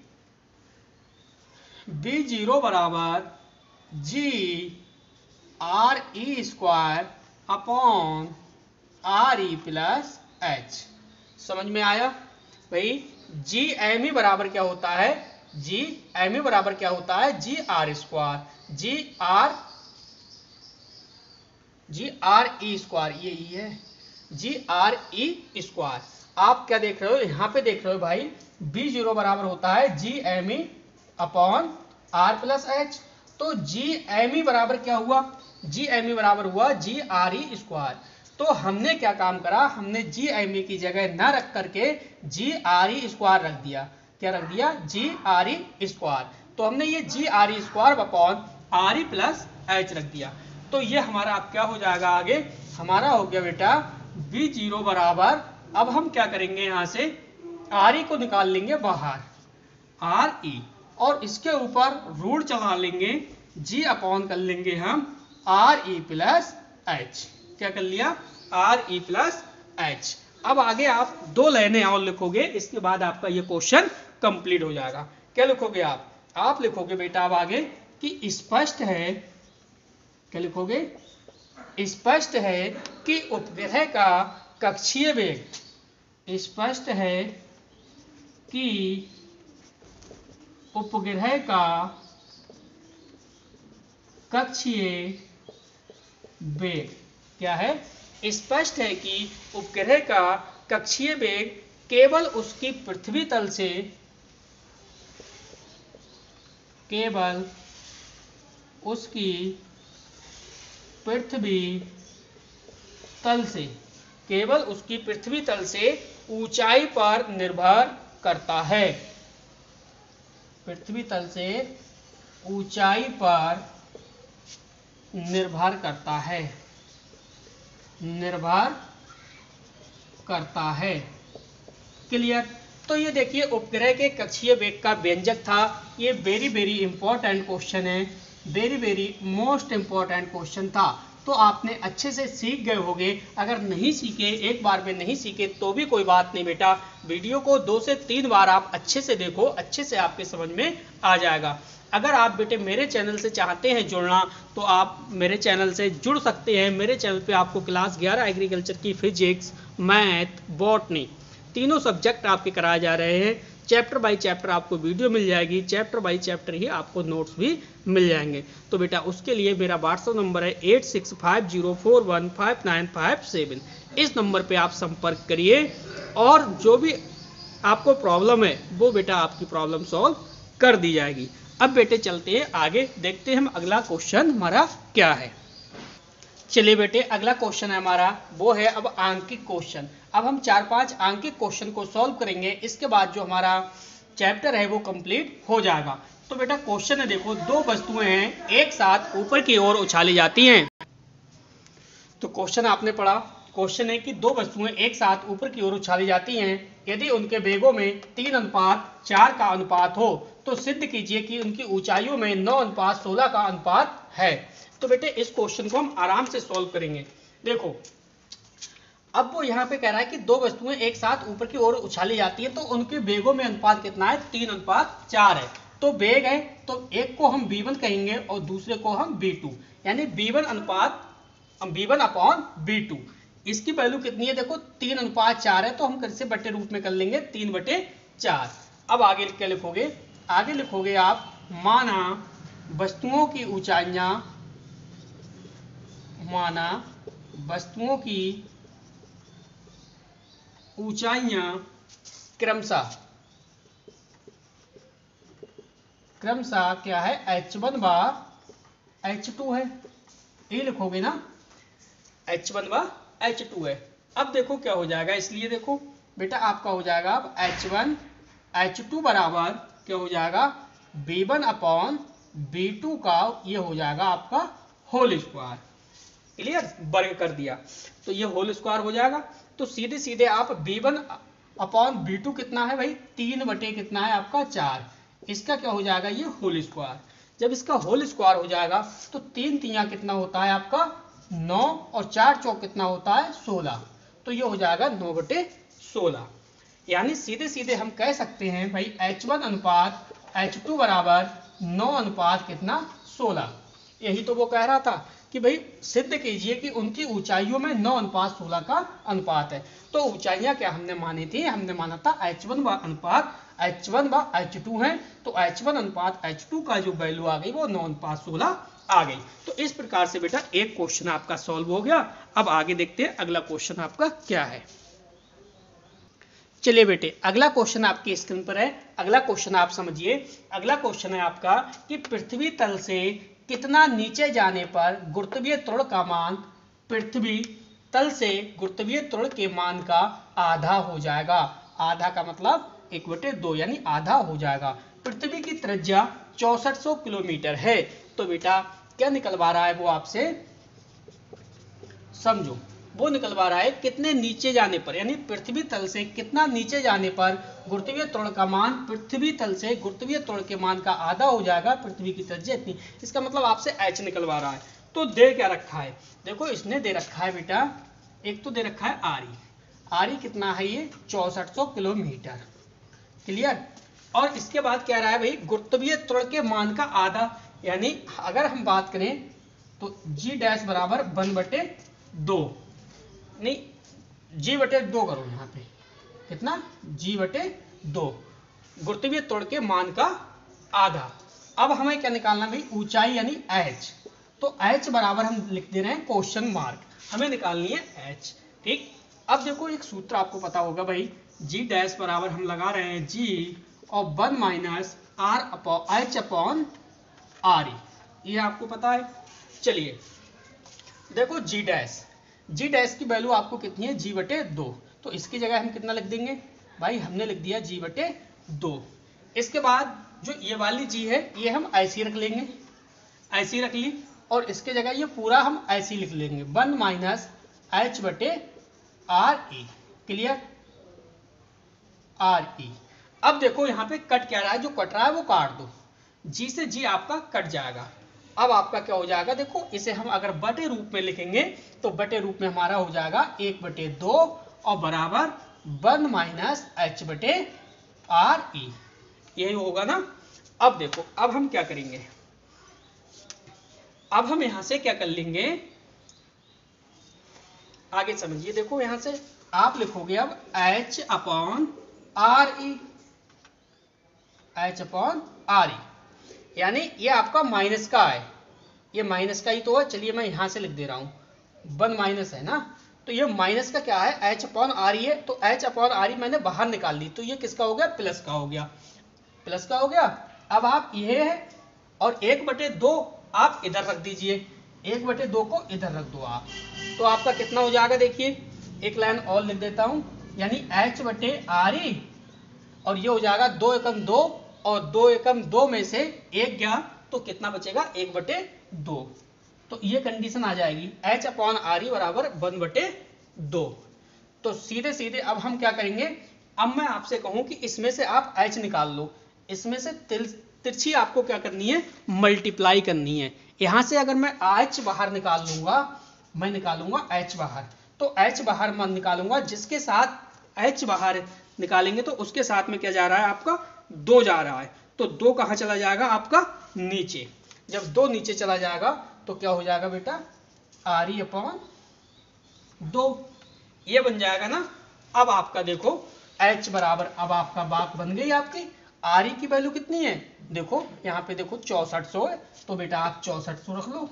b0 बराबर G R E square upon R E plus H, समझ में आया भाई। जी एम ई बराबर क्या होता है, जी एम ई बराबर क्या होता है, G R square, G R E square, ये ई है, जी आर ई स्क्वायर। आप क्या देख रहे हो, यहाँ पे देख रहे हो भाई b0 बराबर होता है G M E upon R plus H. तो जी एम ई बराबर क्या हुआ, जी एम ई बराबर हुआ जी आर ई स्क्वायर। तो हमने क्या काम करा, हमने जी एम ई की जगह न रख करके जी आर ई स्क्वायर रख दिया। क्या रख दिया, जी आर ई स्क्वायर। तो हमने ये G R E square upon R E plus H रख दिया। तो ये हमारा अब क्या हो जाएगा, आगे हमारा हो गया बेटा b0 बराबर, अब हम क्या करेंगे, यहाँ से आर ई को निकाल लेंगे बाहर, आर ई, और इसके ऊपर रूट चढ़ा लेंगे, जी अपॉन कर लेंगे हम आर ई प्लस एच। क्या कर लिया, आर ई प्लस एच। अब आगे आप दो लाइनें और लिखोगे, इसके बाद आपका ये क्वेश्चन कंप्लीट हो जाएगा। क्या लिखोगे आप लिखोगे बेटा अब आगे कि स्पष्ट है, क्या लिखोगे, स्पष्ट है कि उपग्रह का कक्षीय वेग, स्पष्ट है कि उपग्रह का कक्षीय वेग क्या है? स्पष्ट है कि उपग्रह का कक्षीय वेग केवल उसकी पृथ्वी तल से केवल उसकी पृथ्वी तल से ऊंचाई पर निर्भर करता है। पृथ्वी तल से ऊंचाई पर निर्भर करता है। क्लियर? तो ये देखिए उपग्रह के कक्षीय वेग का व्यंजक था। ये वेरी इंपॉर्टेंट क्वेश्चन है, वेरी मोस्ट इंपॉर्टेंट क्वेश्चन था। तो आपने अच्छे से सीख गए होंगे। अगर नहीं सीखे, एक बार में नहीं सीखे तो भी कोई बात नहीं बेटा, वीडियो को 2 से 3 बार आप अच्छे से देखो, अच्छे से आपके समझ में आ जाएगा। अगर आप बेटे मेरे चैनल से चाहते हैं जुड़ना तो आप मेरे चैनल से जुड़ सकते हैं। मेरे चैनल पे आपको क्लास 11 एग्रीकल्चर की फिजिक्स, मैथ, बॉटनी तीनों सब्जेक्ट आपके कराए जा रहे हैं। चैप्टर बाय चैप्टर आपको वीडियो मिल जाएगी, चैप्टर बाय चैप्टर ही आपको नोट्स भी मिल जाएंगे। तो बेटा उसके लिए मेरा व्हाट्सएप नंबर है 8650415957। इस नंबर पे आप संपर्क करिए और जो भी आपको प्रॉब्लम है वो बेटा आपकी प्रॉब्लम सॉल्व कर दी जाएगी। अब बेटे चलते हैं आगे, देखते हैं हम अगला क्वेश्चन हमारा क्या है। चलिए बेटे अगला क्वेश्चन है हमारा, वो है अब आंकिक क्वेश्चन। अब हम 4-5 आंकिक क्वेश्चन को सॉल्व करेंगे, इसके बाद जो हमारा चैप्टर है वो कंप्लीट हो जाएगा। तो बेटा क्वेश्चन है, देखो 2 वस्तुएं हैं एक साथ ऊपर की ओर उछाली जाती हैं। तो क्वेश्चन आपने पढ़ा, क्वेश्चन है कि 2 वस्तुएं एक साथ ऊपर की ओर उछाली जाती हैं। यदि उनके वेगों में 3:4 का अनुपात हो तो सिद्ध कीजिए कि उनकी ऊंचाइयों में 9:16 का अनुपात है। तो बेटे इस क्वेश्चन को हम आराम से सॉल्व करेंगे। देखो अब वो यहाँ पे कह रहा है कि 2 वस्तुएं एक साथ ऊपर की ओर उछाली जाती हैं तो उनके वेगों में अनुपात कितना है? 3:4 है। तो वेग है तो एक को हम v1 कहेंगे और दूसरे को हम v2, यानी v1/v2। इसकी वैल्यू कितनी है? देखो 3:4 है तो हम कैसे बटे रूप में कर लेंगे? 3/4। अब आगे क्या लिखोगे? आगे लिखोगे आप माना वस्तुओं की ऊंचाइयां क्रमशः क्या है? h1/h2 है। ये लिखोगे ना, h1/h2 है। अब देखो क्या हो जाएगा, इसलिए देखो बेटा आपका हो जाएगा अब h1/h2 बराबर क्या हो जाएगा? v1/v2 का ये हो जाएगा आपका होल स्क्वायर। क्लियर? वर्ग कर दिया तो ये होल स्क्वायर हो जाएगा। तो सीधे सीधे आप v1/v2 कितना है भाई? 3 कितना है आपका? 4। इसका क्या हो जाएगा? ये होल स्क्वायर। जब इसका होल स्क्वायर हो जाएगा तो 3 तिया कितना होता है आपका? 9 और 4 चौक कितना होता है? 16। तो ये हो जाएगा 9/16। यानी सीधे सीधे हम कह सकते हैं भाई h1/h2 बराबर 9:16। यही तो वो कह रहा था कि भाई सिद्ध कीजिए कि उनकी ऊंचाइयों में 9:16 का अनुपात है। तो ऊंचाइयां क्या हमने मानी थी? हमने माना था h1/h2 है। तो h1/h2 का जो वैल्यू आ गई वो 9:16 आ गई। तो इस प्रकार से बेटा एक क्वेश्चन आपका सॉल्व हो गया। अब आगे देखते हैं अगला क्वेश्चन आपका क्या है। चलिए बेटे अगला क्वेश्चन आपकी स्क्रीन पर है। अगला क्वेश्चन आप समझिए। अगला क्वेश्चन है आपका कि पृथ्वी तल से कितना नीचे जाने पर गुरुत्वीय त्वरण का मान पृथ्वी तल से गुरुत्वीय त्वरण के मान का आधा हो जाएगा। आधा का मतलब 1/2 यानी आधा हो जाएगा। पृथ्वी की त्रिज्या 6400 किलोमीटर है। तो बेटा क्या निकलवा रहा है वो आपसे समझो। वो निकलवा रहा है कितने नीचे जाने पर, यानी पृथ्वी तल से कितना नीचे जाने पर गुरुत्वीय त्वरण का मान पृथ्वी तल से गुरुत्वीय त्वरण के मान का आधा हो जाएगा। पृथ्वी की त्रिज्या इतनी, इसका मतलब आपसे h निकलवा रहा है। तो दे क्या रखा है? देखो इसने दे रखा है बेटा, एक तो दे रखा है आरी कितना है? ये 6400 किलोमीटर। क्लियर? और इसके बाद क्या रहा है भाई? गुरुत्वीय त्वरण के मान का आधा, यानी अगर हम बात करें तो g डैश बराबर 1/2, नहीं g/2 करो यहाँ पे, कितना? g/2 गुरुत्वीय त्वरण के मान का आधा। अब हमें क्या निकालना भाई? ऊंचाई यानी h। तो h बराबर हम लिख दे रहे हैं क्वेश्चन मार्क, हमें निकालनी है h। ठीक, अब देखो एक सूत्र आपको पता होगा भाई, g डैश बराबर हम लगा रहे हैं g और 1 minus r upon h upon r, ये आपको पता है। चलिए देखो g डैश की वैल्यू आपको कितनी है, g बटे 2, तो इसकी जगह हम कितना लिख देंगे भाई, हमने लिख दिया g बटे 2। इसके बाद जो ये वाली g है ये हम ऐसी रख लेंगे, ऐसी रख ली, और इसके जगह ये पूरा हम ऐसी लिख लेंगे 1 माइनस h बटे R E. Clear, R E. अब देखो यहाँ पे कट क्या रहा है, जो कट रहा है वो काट दो, जी से जी आपका कट जाएगा। अब आपका क्या हो जाएगा, देखो इसे हम अगर बटे रूप में लिखेंगे तो बटे रूप में हमारा हो जाएगा 1/2 और बराबर 1 माइनस एच बटे आर ई, यही होगा ना। अब देखो अब हम क्या करेंगे, अब हम यहां से क्या कर लेंगे, आगे समझिए। देखो यहां से आप लिखोगे अब h अपॉन आर ई, h अपॉन आर ई, यानी ये आपका माइनस का है, ये माइनस का ही तो है। चलिए मैं यहां से लिख दे रहा हूं, 1 माइनस है ना, तो ये माइनस का क्या है, h अपॉन आर ई है, तो h अपॉन आर ई मैंने बाहर निकाल ली, तो ये किसका हो गया, प्लस का हो गया, प्लस का हो गया। अब आप ये है और 1/2 आप इधर रख दीजिए, 1/2 को इधर रख दो आप, तो आपका कितना हो जाएगा, देखिए एक लाइन और लिख देता हूं, यानी h बटे आर ई, और ये हो जाएगा 2 एकम 2, और 2 एकम 2 में से 1 गया तो कितना बचेगा, 1/2, तो ये कंडीशन आ जाएगी h अपॉन आर ई बराबर 1/2। तो सीधे सीधे अब हम क्या करेंगे, अब मैं आपसे कहूं कि इसमें से आप h निकाल लो, इसमें से तिरछी आपको क्या करनी है, मल्टीप्लाई करनी है। यहां से अगर मैं h बाहर निकाल लूंगा, मैं निकालूंगा h बाहर, तो h बाहर मैं निकालूंगा, जिसके साथ h बाहर निकालेंगे तो उसके साथ में क्या जा रहा है, आपका 2 जा रहा है, तो 2 कहां चला जाएगा, आपका नीचे। जब 2 नीचे चला जाएगा तो क्या हो जाएगा बेटा, आर ई अपॉन 2, ये बन जाएगा ना। अब आपका देखो h बराबर, अब आपका बात बन गई आपकी, आर ई की वैल्यू कितनी है, देखो यहाँ पे देखो 6400 है, तो बेटा आप 6400 रख लो।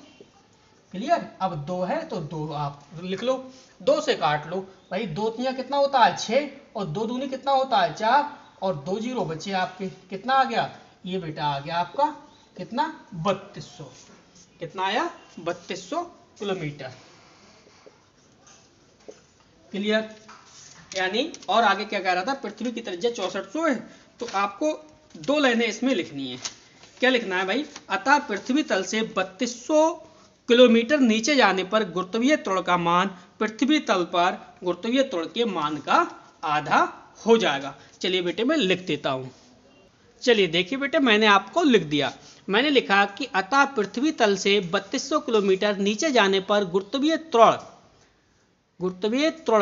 क्लियर, अब 2 है तो 2 आप लिख लो, 2 से काट लो भाई, 2 तिया कितना होता है 6, और 2 दूनी कितना होता है 4, और 2 जीरो बचे आपके, कितना आ गया, ये बेटा आ गया आपका कितना, 3200, कितना आया, 3200 किलोमीटर। क्लियर, यानी और आगे क्या कह रहा था, पृथ्वी की त्रिज्या 6400 है, तो आपको 2 लाइनें इसमें लिखनी है। क्या लिखना है भाई, अतः पृथ्वी तल से 3200 किलोमीटर नीचे जाने पर गुरुत्वीय त्वरण का मान पृथ्वी तल पर गुरुत्वीय त्वरण के मान का आधा हो जाएगा। चलिए बेटे मैं लिख देता हूं, चलिए देखिए बेटे मैंने आपको लिख दिया, मैंने लिखा कि अतः पृथ्वी तल से 3200 किलोमीटर नीचे जाने पर गुरुत्वीय त्वरण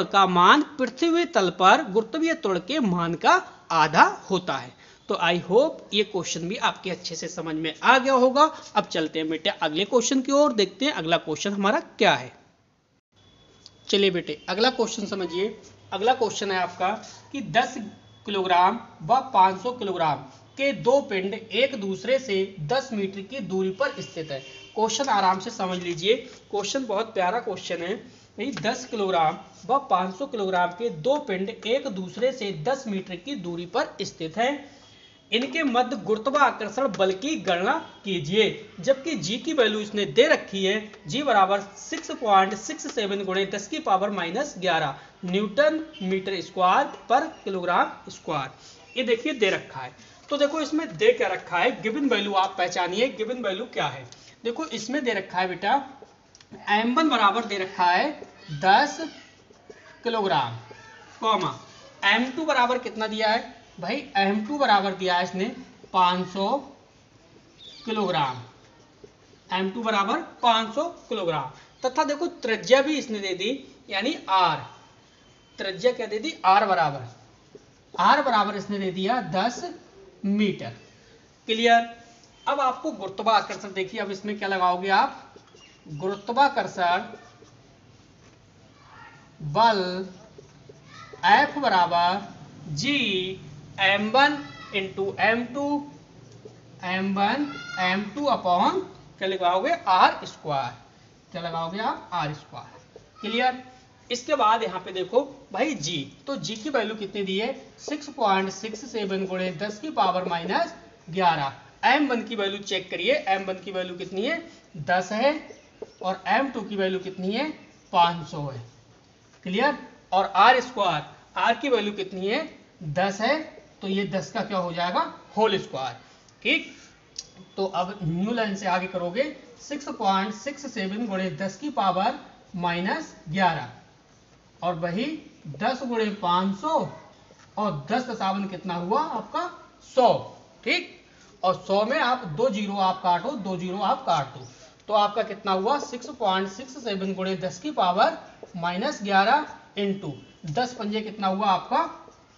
का मान पृथ्वी तल पर गुरुत्वीय त्वरण के मान का आधा होता है। तो आई होप ये क्वेश्चन भी आपके अच्छे से समझ में आ गया होगा। अब चलते हैं बेटे अगले क्वेश्चन की ओर, देखते हैं अगला क्वेश्चन हमारा क्या है। चलिए बेटे अगला क्वेश्चन समझिए। अगला क्वेश्चन है आपका कि 10 किलोग्राम व 500 किलोग्राम के दो पिंड एक दूसरे से 10 मीटर की दूरी पर स्थित है। क्वेश्चन आराम से समझ लीजिए, क्वेश्चन बहुत प्यारा क्वेश्चन है। 10 किलोग्राम व 500 किलोग्राम के दो पिंड एक दूसरे से 10 मीटर की दूरी पर स्थित हैं। इनके मध्य गुरुत्वाकर्षण बल की गणना कीजिए। जबकि जी की वैल्यू इसने दे रखी है, जी बराबर 6.67 गुणे 10 की पावर -11 न्यूटन मीटर स्क्वायर पर किलोग्राम स्क्वायर। ये देखिए दे रखा है, तो देखो इसमें दे क्या रखा है, गिवन वैल्यू आप पहचानिए, गिवन वैल्यू क्या है। देखो इसमें दे रखा है बेटा m1 बराबर दे रखा है 10 किलोग्राम, कॉमा m2 बराबर कितना दिया है भाई, m2 बराबर दिया है इसने 500 किलोग्राम, m2 बराबर 500 किलोग्राम। तथा देखो त्रिज्या भी इसने दे दी, यानी r, त्रिज्या क्या दे दी, r बराबर इसने दे दिया 10 मीटर। क्लियर, अब आपको गुरुत्वाकर्षण देखिए, अब इसमें क्या लगाओगे आप, गुरुत्वाकर्षण बल F बराबर G m1 into m2 upon क्या लगाओगे, आर स्क्वायर। क्या लगाओगे आप, आर स्क्वायर। क्लियर। इसके बाद यहाँ पे देखो भाई जी, तो जी की वैल्यू कितनी दी है, 6.67 गुणे 10 की पावर माइनस 11। m1 की वैल्यू चेक करिए, m1 की वैल्यू कितनी है, 10 है, और m2 की वैल्यू कितनी है, 500 है। क्लियर। और आर स्क्वायर, आर की वैल्यू कितनी है, 10 है, तो ये 10 का क्या हो जाएगा, होल स्क्वायर। ठीक। तो अब न्यू लाइन से आगे करोगे, 6.67 गुणे 10 की पावर माइनस 11, और वही 10 गुणे 500, और 10 दशावन कितना हुआ आपका, 100। ठीक। और 100 में आप 2 जीरो आप काटो, 2 जीरो आप काट दो, तो आपका कितना हुआ, 6.67 गुणे 10 की पावर माइनस 11 इंटू 10 पंजे कितना हुआ आपका,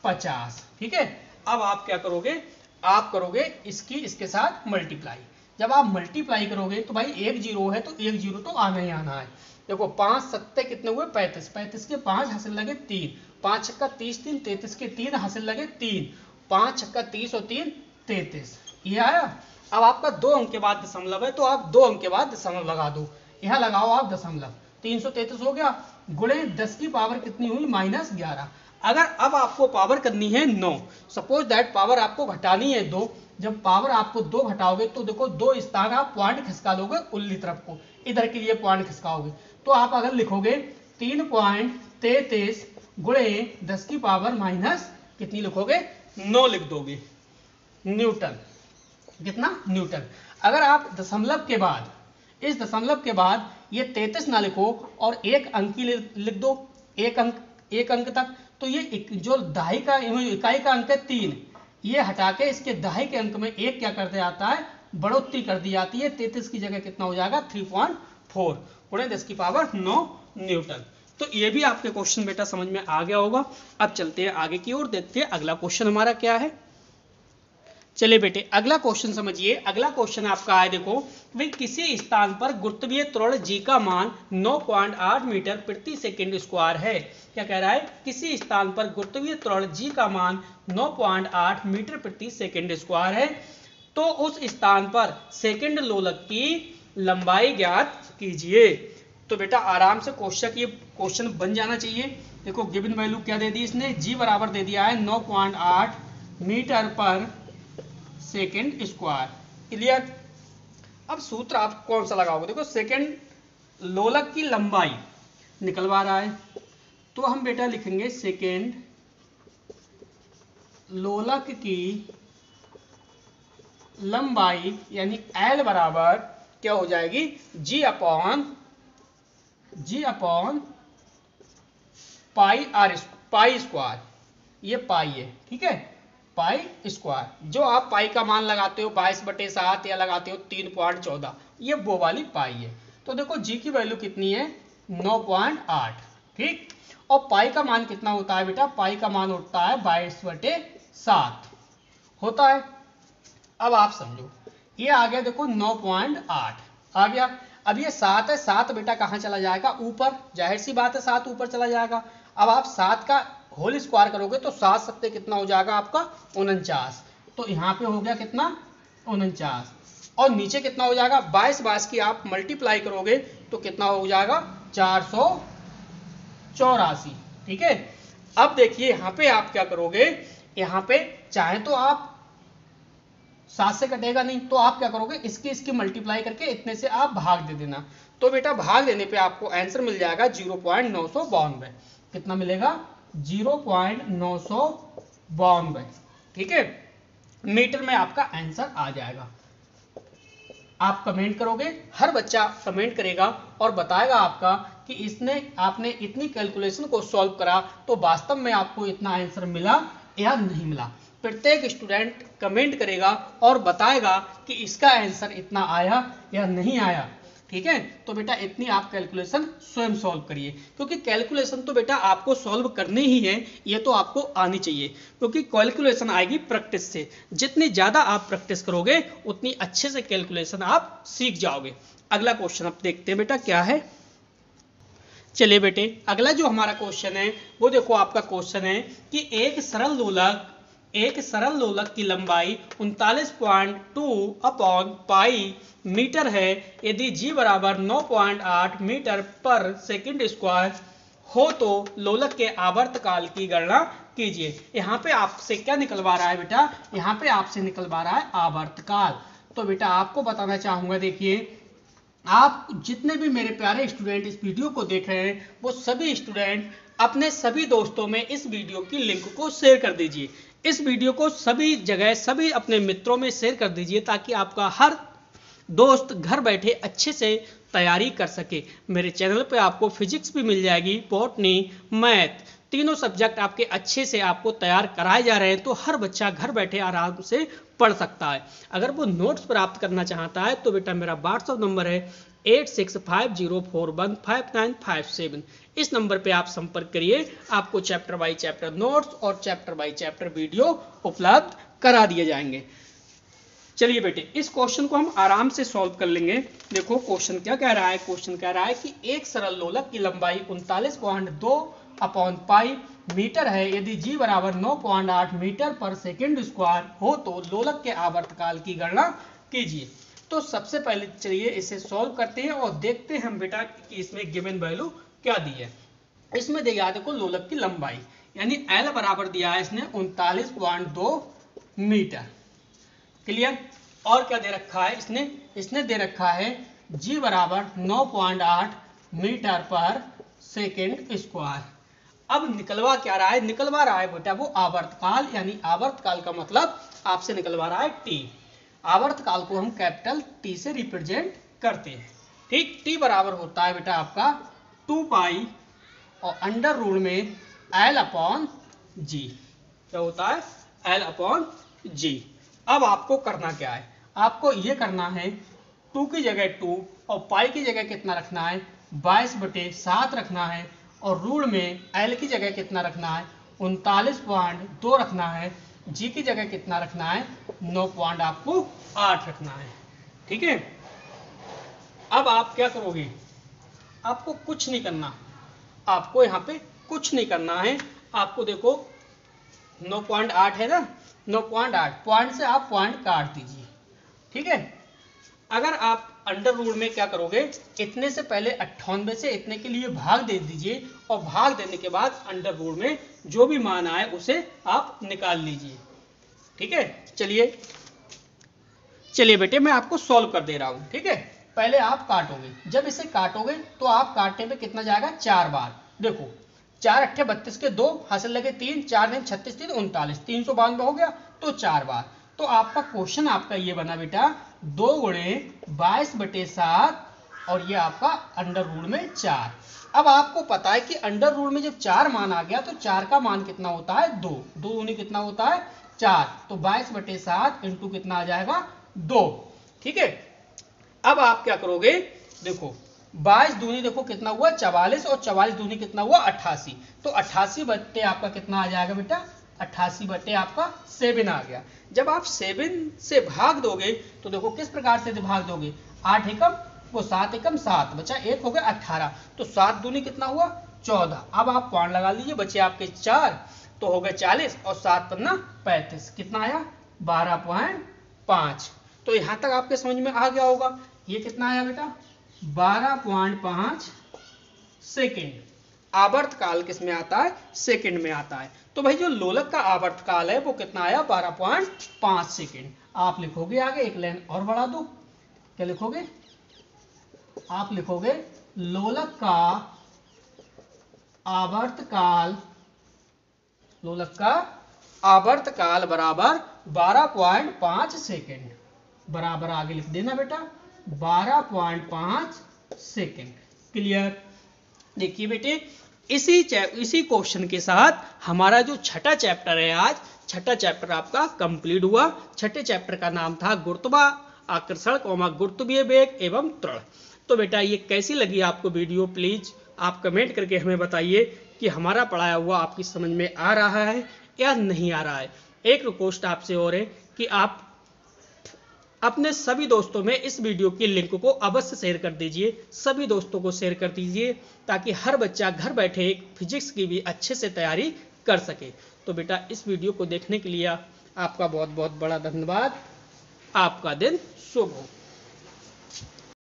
50। ठीक है। अब आप क्या करोगे, आप करोगे इसकी इसके साथ मल्टीप्लाई। जब आप मल्टीप्लाई करोगे तो भाई एक जीरो है तो एक जीरो तो आना ही आना है। देखो 5 सत्ते कितने हुए, 35, 35 के 5 हासिल लगे 3, 5 छक्का 30, 3 33 के 3 हासिल लगे 3, 5 छक्का 30 और 3 33, ये आया। अब आपका 2 अंक के बाद दशमलव है, तो आप 2 अंक के बाद दशमलव लगा दो, यहाँ लगाओ आप दशमलव, 333 हो गया, गुणे 10 की पावर कितनी हुई, माइनस 11। अगर अब आपको पावर करनी है 9, सपोज दैट पावर आपको घटानी है 2, जब पावर आपको 2 घटाओगे तो देखो 2 स्थान आप पॉइंट खिसका लोगे उल्ली तरफ को, इधर के लिए पॉइंट खिसकाओगे, तो आप अगर लिखोगे 3.33 गुणे 10 की पावर माइनस कितनी लिखोगे, 9 लिख दोगे, न्यूटन। कितना, न्यूटन। अगर आप दशमलव के बाद, इस दशमलव के बाद ये 33 ना लिखो और एक अंक ही लिख दो, एक अंक तक, तो ये जो दहाई का इकाई का अंक है 3, ये हटा के इसके दहाई के अंक में एक क्या कर दिया जाता है, बढ़ोतरी कर दी जाती है। 33 की जगह कितना हो जाएगा, 3.4 गुणे 10 की पावर 9 न्यूटन। तो ये भी आपके क्वेश्चन बेटा समझ में आ गया होगा। अब चलते हैं आगे की ओर, देखते हैं अगला क्वेश्चन हमारा क्या है। चलिए बेटे अगला क्वेश्चन समझिए। अगला क्वेश्चन आपका है, देखो भाई किसी स्थान पर गुरुत्वीय त्वरण g का मान 9.8 मीटर प्रति सेकंड स्क्वायर है। क्या कह रहा है, किसी स्थान पर गुरुत्वीय त्वरण g का मान 9.8 मीटर प्रति सेकंड स्क्वायर है, तो उस स्थान पर सेकंड लोलक की लंबाई ज्ञात कीजिए। तो बेटा आराम से क्वेश्चन बन जाना चाहिए। देखो गिवन वैल्यू क्या दे दी इसने, g बराबर दे दिया है 9.8 मीटर पर सेकेंड स्क्वायर। क्लियर। अब सूत्र आप कौन सा लगाओगे, देखो सेकेंड लोलक की लंबाई निकलवा रहा है, तो हम बेटा लिखेंगे सेकेंड लोलक की लंबाई यानी L बराबर क्या हो जाएगी, G अपॉन पाई स्क्वायर, ये पाई है। ठीक है, पाई स्क्वायर, जो आप पाई का मान लगाते हो 22/7 या लगाते हो 3.14, ये वो वाली पाई है। तो देखो जी की वैल्यू कितनी है, 9.8। ठीक। और पाई का मान कितना होता है बेटा, पाई का मान होता है 22/7 होता है। अब आप समझो, ये आ गया देखो 9.8 आ गया। अब ये 7 है, 7 बेटा कहाँ चला जाएगा, ऊपर, जाहिर सी बात है 7 ऊपर चला जाएगा। अब आप 7 का होल स्क्वायर करोगे तो 7 सत्ते कितना हो जाएगा आपका, 49। तो यहाँ पे हो गया कितना, 49, और नीचे कितना हो जाएगा, 22 की आप मल्टीप्लाई करोगे तो कितना हो जाएगा, 484। ठीक है। अब देखिए यहाँ पे आप क्या करोगे, यहाँ पे चाहे तो आप 7 से कटेगा नहीं, तो आप क्या करोगे, इसकी मल्टीप्लाई करके इतने से आप भाग दे देना। तो बेटा भाग देने पे आपको आंसर मिल जाएगा 0.992। कितना मिलेगा, 0.992। ठीक है, मीटर में आपका आंसर आ जाएगा। आप कमेंट करोगे, हर बच्चा कमेंट करेगा और बताएगा आपका कि आपने इतनी कैलकुलेशन को सॉल्व करा तो वास्तव में आपको इतना आंसर मिला या नहीं मिला। प्रत्येक स्टूडेंट कमेंट करेगा और बताएगा कि इसका आंसर इतना आया या नहीं आया। ठीक है, तो बेटा इतनी आप कैलकुलेशन स्वयं सॉल्व करिए, क्योंकि कैलकुलेशन तो बेटा आपको सॉल्व करनी ही है, ये तो आपको आनी चाहिए, क्योंकि कैलकुलेशन आएगी प्रैक्टिस से। जितनी ज़्यादा आप प्रैक्टिस करोगे उतनी अच्छे से कैलकुलेशन आप सीख जाओगे। अगला क्वेश्चन आप देखते हैं बेटा क्या है। चलिए बेटे अगला जो हमारा क्वेश्चन है वो देखो, आपका क्वेश्चन है कि एक सरल लोलक एक सरल लोलक की लंबाई 39.2 अपॉन पाई मीटर है यदि g बराबर 9.8 मीटर पर सेकंड स्क्वायर हो तो लोलक के आवर्तकाल की गणना कीजिए। यहाँ पे आपसे क्या निकलवा रहा है बेटा, यहाँ पे आपसे निकलवा रहा है आवर्तकाल। तो बेटा आपको बताना चाहूंगा, देखिए आप जितने भी मेरे प्यारे स्टूडेंट इस वीडियो को देख रहे हैं वो सभी स्टूडेंट अपने सभी दोस्तों में इस वीडियो की लिंक को शेयर कर दीजिए। इस वीडियो को सभी जगह सभी अपने मित्रों में शेयर कर दीजिए ताकि आपका हर दोस्त घर बैठे अच्छे से तैयारी कर सके। मेरे चैनल पे आपको फिजिक्स भी मिल जाएगी, बॉटनी, मैथ, तीनों सब्जेक्ट आपके अच्छे से आपको तैयार कराए जा रहे हैं, तो हर बच्चा घर बैठे आराम से पढ़ सकता है। अगर वो नोट्स प्राप्त करना चाहता है तो बेटा मेरा व्हाट्सएप नंबर है 8650415957। इस नंबर पे आप संपर्क करिए, आपको चैप्टर बाय चैप्टर नोट्स और चैप्टर बाय चैप्टर वीडियो उपलब्ध करा दिए जाएंगे। चलिए बेटे इस क्वेश्चन को हम आराम से सॉल्व कर लेंगे। देखो क्वेश्चन क्या कह रहा है, क्वेश्चन कह रहा है कि एक सरल लोलक की लंबाई 39.2 अपॉन पाई मीटर है यदि g बराबर 9.8 मीटर पर सेकंड स्क्वायर हो तो लोलक के आवर्तकाल की गणना कीजिए। तो सबसे पहले चलिए इसे सॉल्व करते हैं और देखते हैं हम बेटा कि इसमें गिवन वैल्यू क्या दी है। इसमें दिया देखो लोलक की लंबाई यानी L बराबर दिया है इसने 39.2 मीटर, क्लियर। और क्या दे रखा है इसने दे रखा है g बराबर 9.8 मीटर पर सेकेंड स्क्वायर। अब निकलवा क्या रहा है, निकलवा रहा है बेटा वो आवर्तकाल, यानी आवर्तकाल का मतलब आपसे निकलवा रहा है t। आवर्तकाल को हम कैपिटल T से रिप्रेजेंट करते हैं, ठीक। t बराबर होता है बेटा आपका 2 पाई और अंडर रूट में L अपॉन जी, क्या होता है L अपॉन जी। अब आपको करना क्या है, आपको ये करना है 2 की जगह 2 और पाई की जगह कितना रखना है 22/7 रखना है और रूट में L की जगह कितना रखना है 39.2 रखना है, G की जगह कितना रखना है 9.8 रखना है, ठीक है। अब आप क्या करोगे, आपको कुछ नहीं करना, आपको यहाँ पे कुछ नहीं करना है। आपको देखो 9.8 है ना, 9.8 पॉइंट से आप पॉइंट काट दीजिए, ठीक है। अगर आप अंडर रूट में क्या करोगे, इतने से पहले 98 से इतने के लिए भाग दे दीजिए और भाग देने के बाद अंडर रूट में जो भी मान आए उसे आप निकाल लीजिए, ठीक है। चलिए बेटे मैं आपको सॉल्व कर दे रहा हूं, ठीक है। पहले आप काटोगे, जब इसे काटोगे तो आप काटने पे कितना जाएगा 4 बार। देखो 4 अट्ठे 32 के 2 हासिल लगे 3, 4 दिन 36 3 39, 392 हो गया तो 4 बार। तो आपका क्वेश्चन आपका ये बना बेटा 2 गुणे 22/7 और ये आपका अंडर रूट में 4। अब आपको पता है कि अंडर रूट में जब 4 मान आ गया तो 4 का मान कितना होता है 2, 2 दूनी कितना होता है 4, तो 22/7 इंटू कितना आ जाएगा 2, ठीक है। अब आप क्या करोगे, देखो 22 दूनी देखो कितना हुआ 44 और 44 दूनी कितना हुआ 88, तो 88 बट्टे आपका कितना आ जाएगा बेटा 88 बट्टे आपका 7 आ गया। जब आप 7 से भाग दोगे तो देखो किस प्रकार से भाग दोगे, 8 एकम वो 7 एकम 7 बचा 1 हो गया 18, तो 7 दूनी कितना हुआ 14। अब आप पॉइंट लगा लीजिए, बचे आपके 4 तो हो गए 40 और 7 पन्ना 35, कितना आया 12.5। तो यहां तक आपके समझ में आ गया होगा। ये कितना आया बेटा 12.5 सेकेंड। आवर्तकाल किस में आता है, सेकंड में आता है। तो भाई जो लोलक का आवर्तकाल है वो कितना आया 12.5 सेकंड। आप लिखोगे आगे एक लाइन और बढ़ा दो, क्या लिखोगे, आप लिखोगे लोलक का आवर्तकाल, लोलक का आवर्तकाल बराबर 12.5 सेकंड, बराबर आगे लिख देना बेटा 12.5 सेकंड, क्लियर। देखिए बेटे इसी क्वेश्चन के साथ हमारा जो छठा चैप्टर है, आज छठा चैप्टर आपका कंप्लीट हुआ। छठे चैप्टर का नाम था गुरुत्वाकर्षण, गुरुत्वीय वेग एवं त्वरण। तो बेटा ये कैसी लगी आपको वीडियो, प्लीज आप कमेंट करके हमें बताइए कि हमारा पढ़ाया हुआ आपकी समझ में आ रहा है या नहीं आ रहा है। एक रिक्वेस्ट आपसे और है कि आप अपने सभी दोस्तों में इस वीडियो की लिंक को अवश्य शेयर कर दीजिए, सभी दोस्तों को शेयर कर दीजिए ताकि हर बच्चा घर बैठे फिजिक्स की भी अच्छे से तैयारी कर सके। तो बेटा इस वीडियो को देखने के लिए आपका बहुत बहुत बड़ा धन्यवाद। आपका दिन शुभ हो।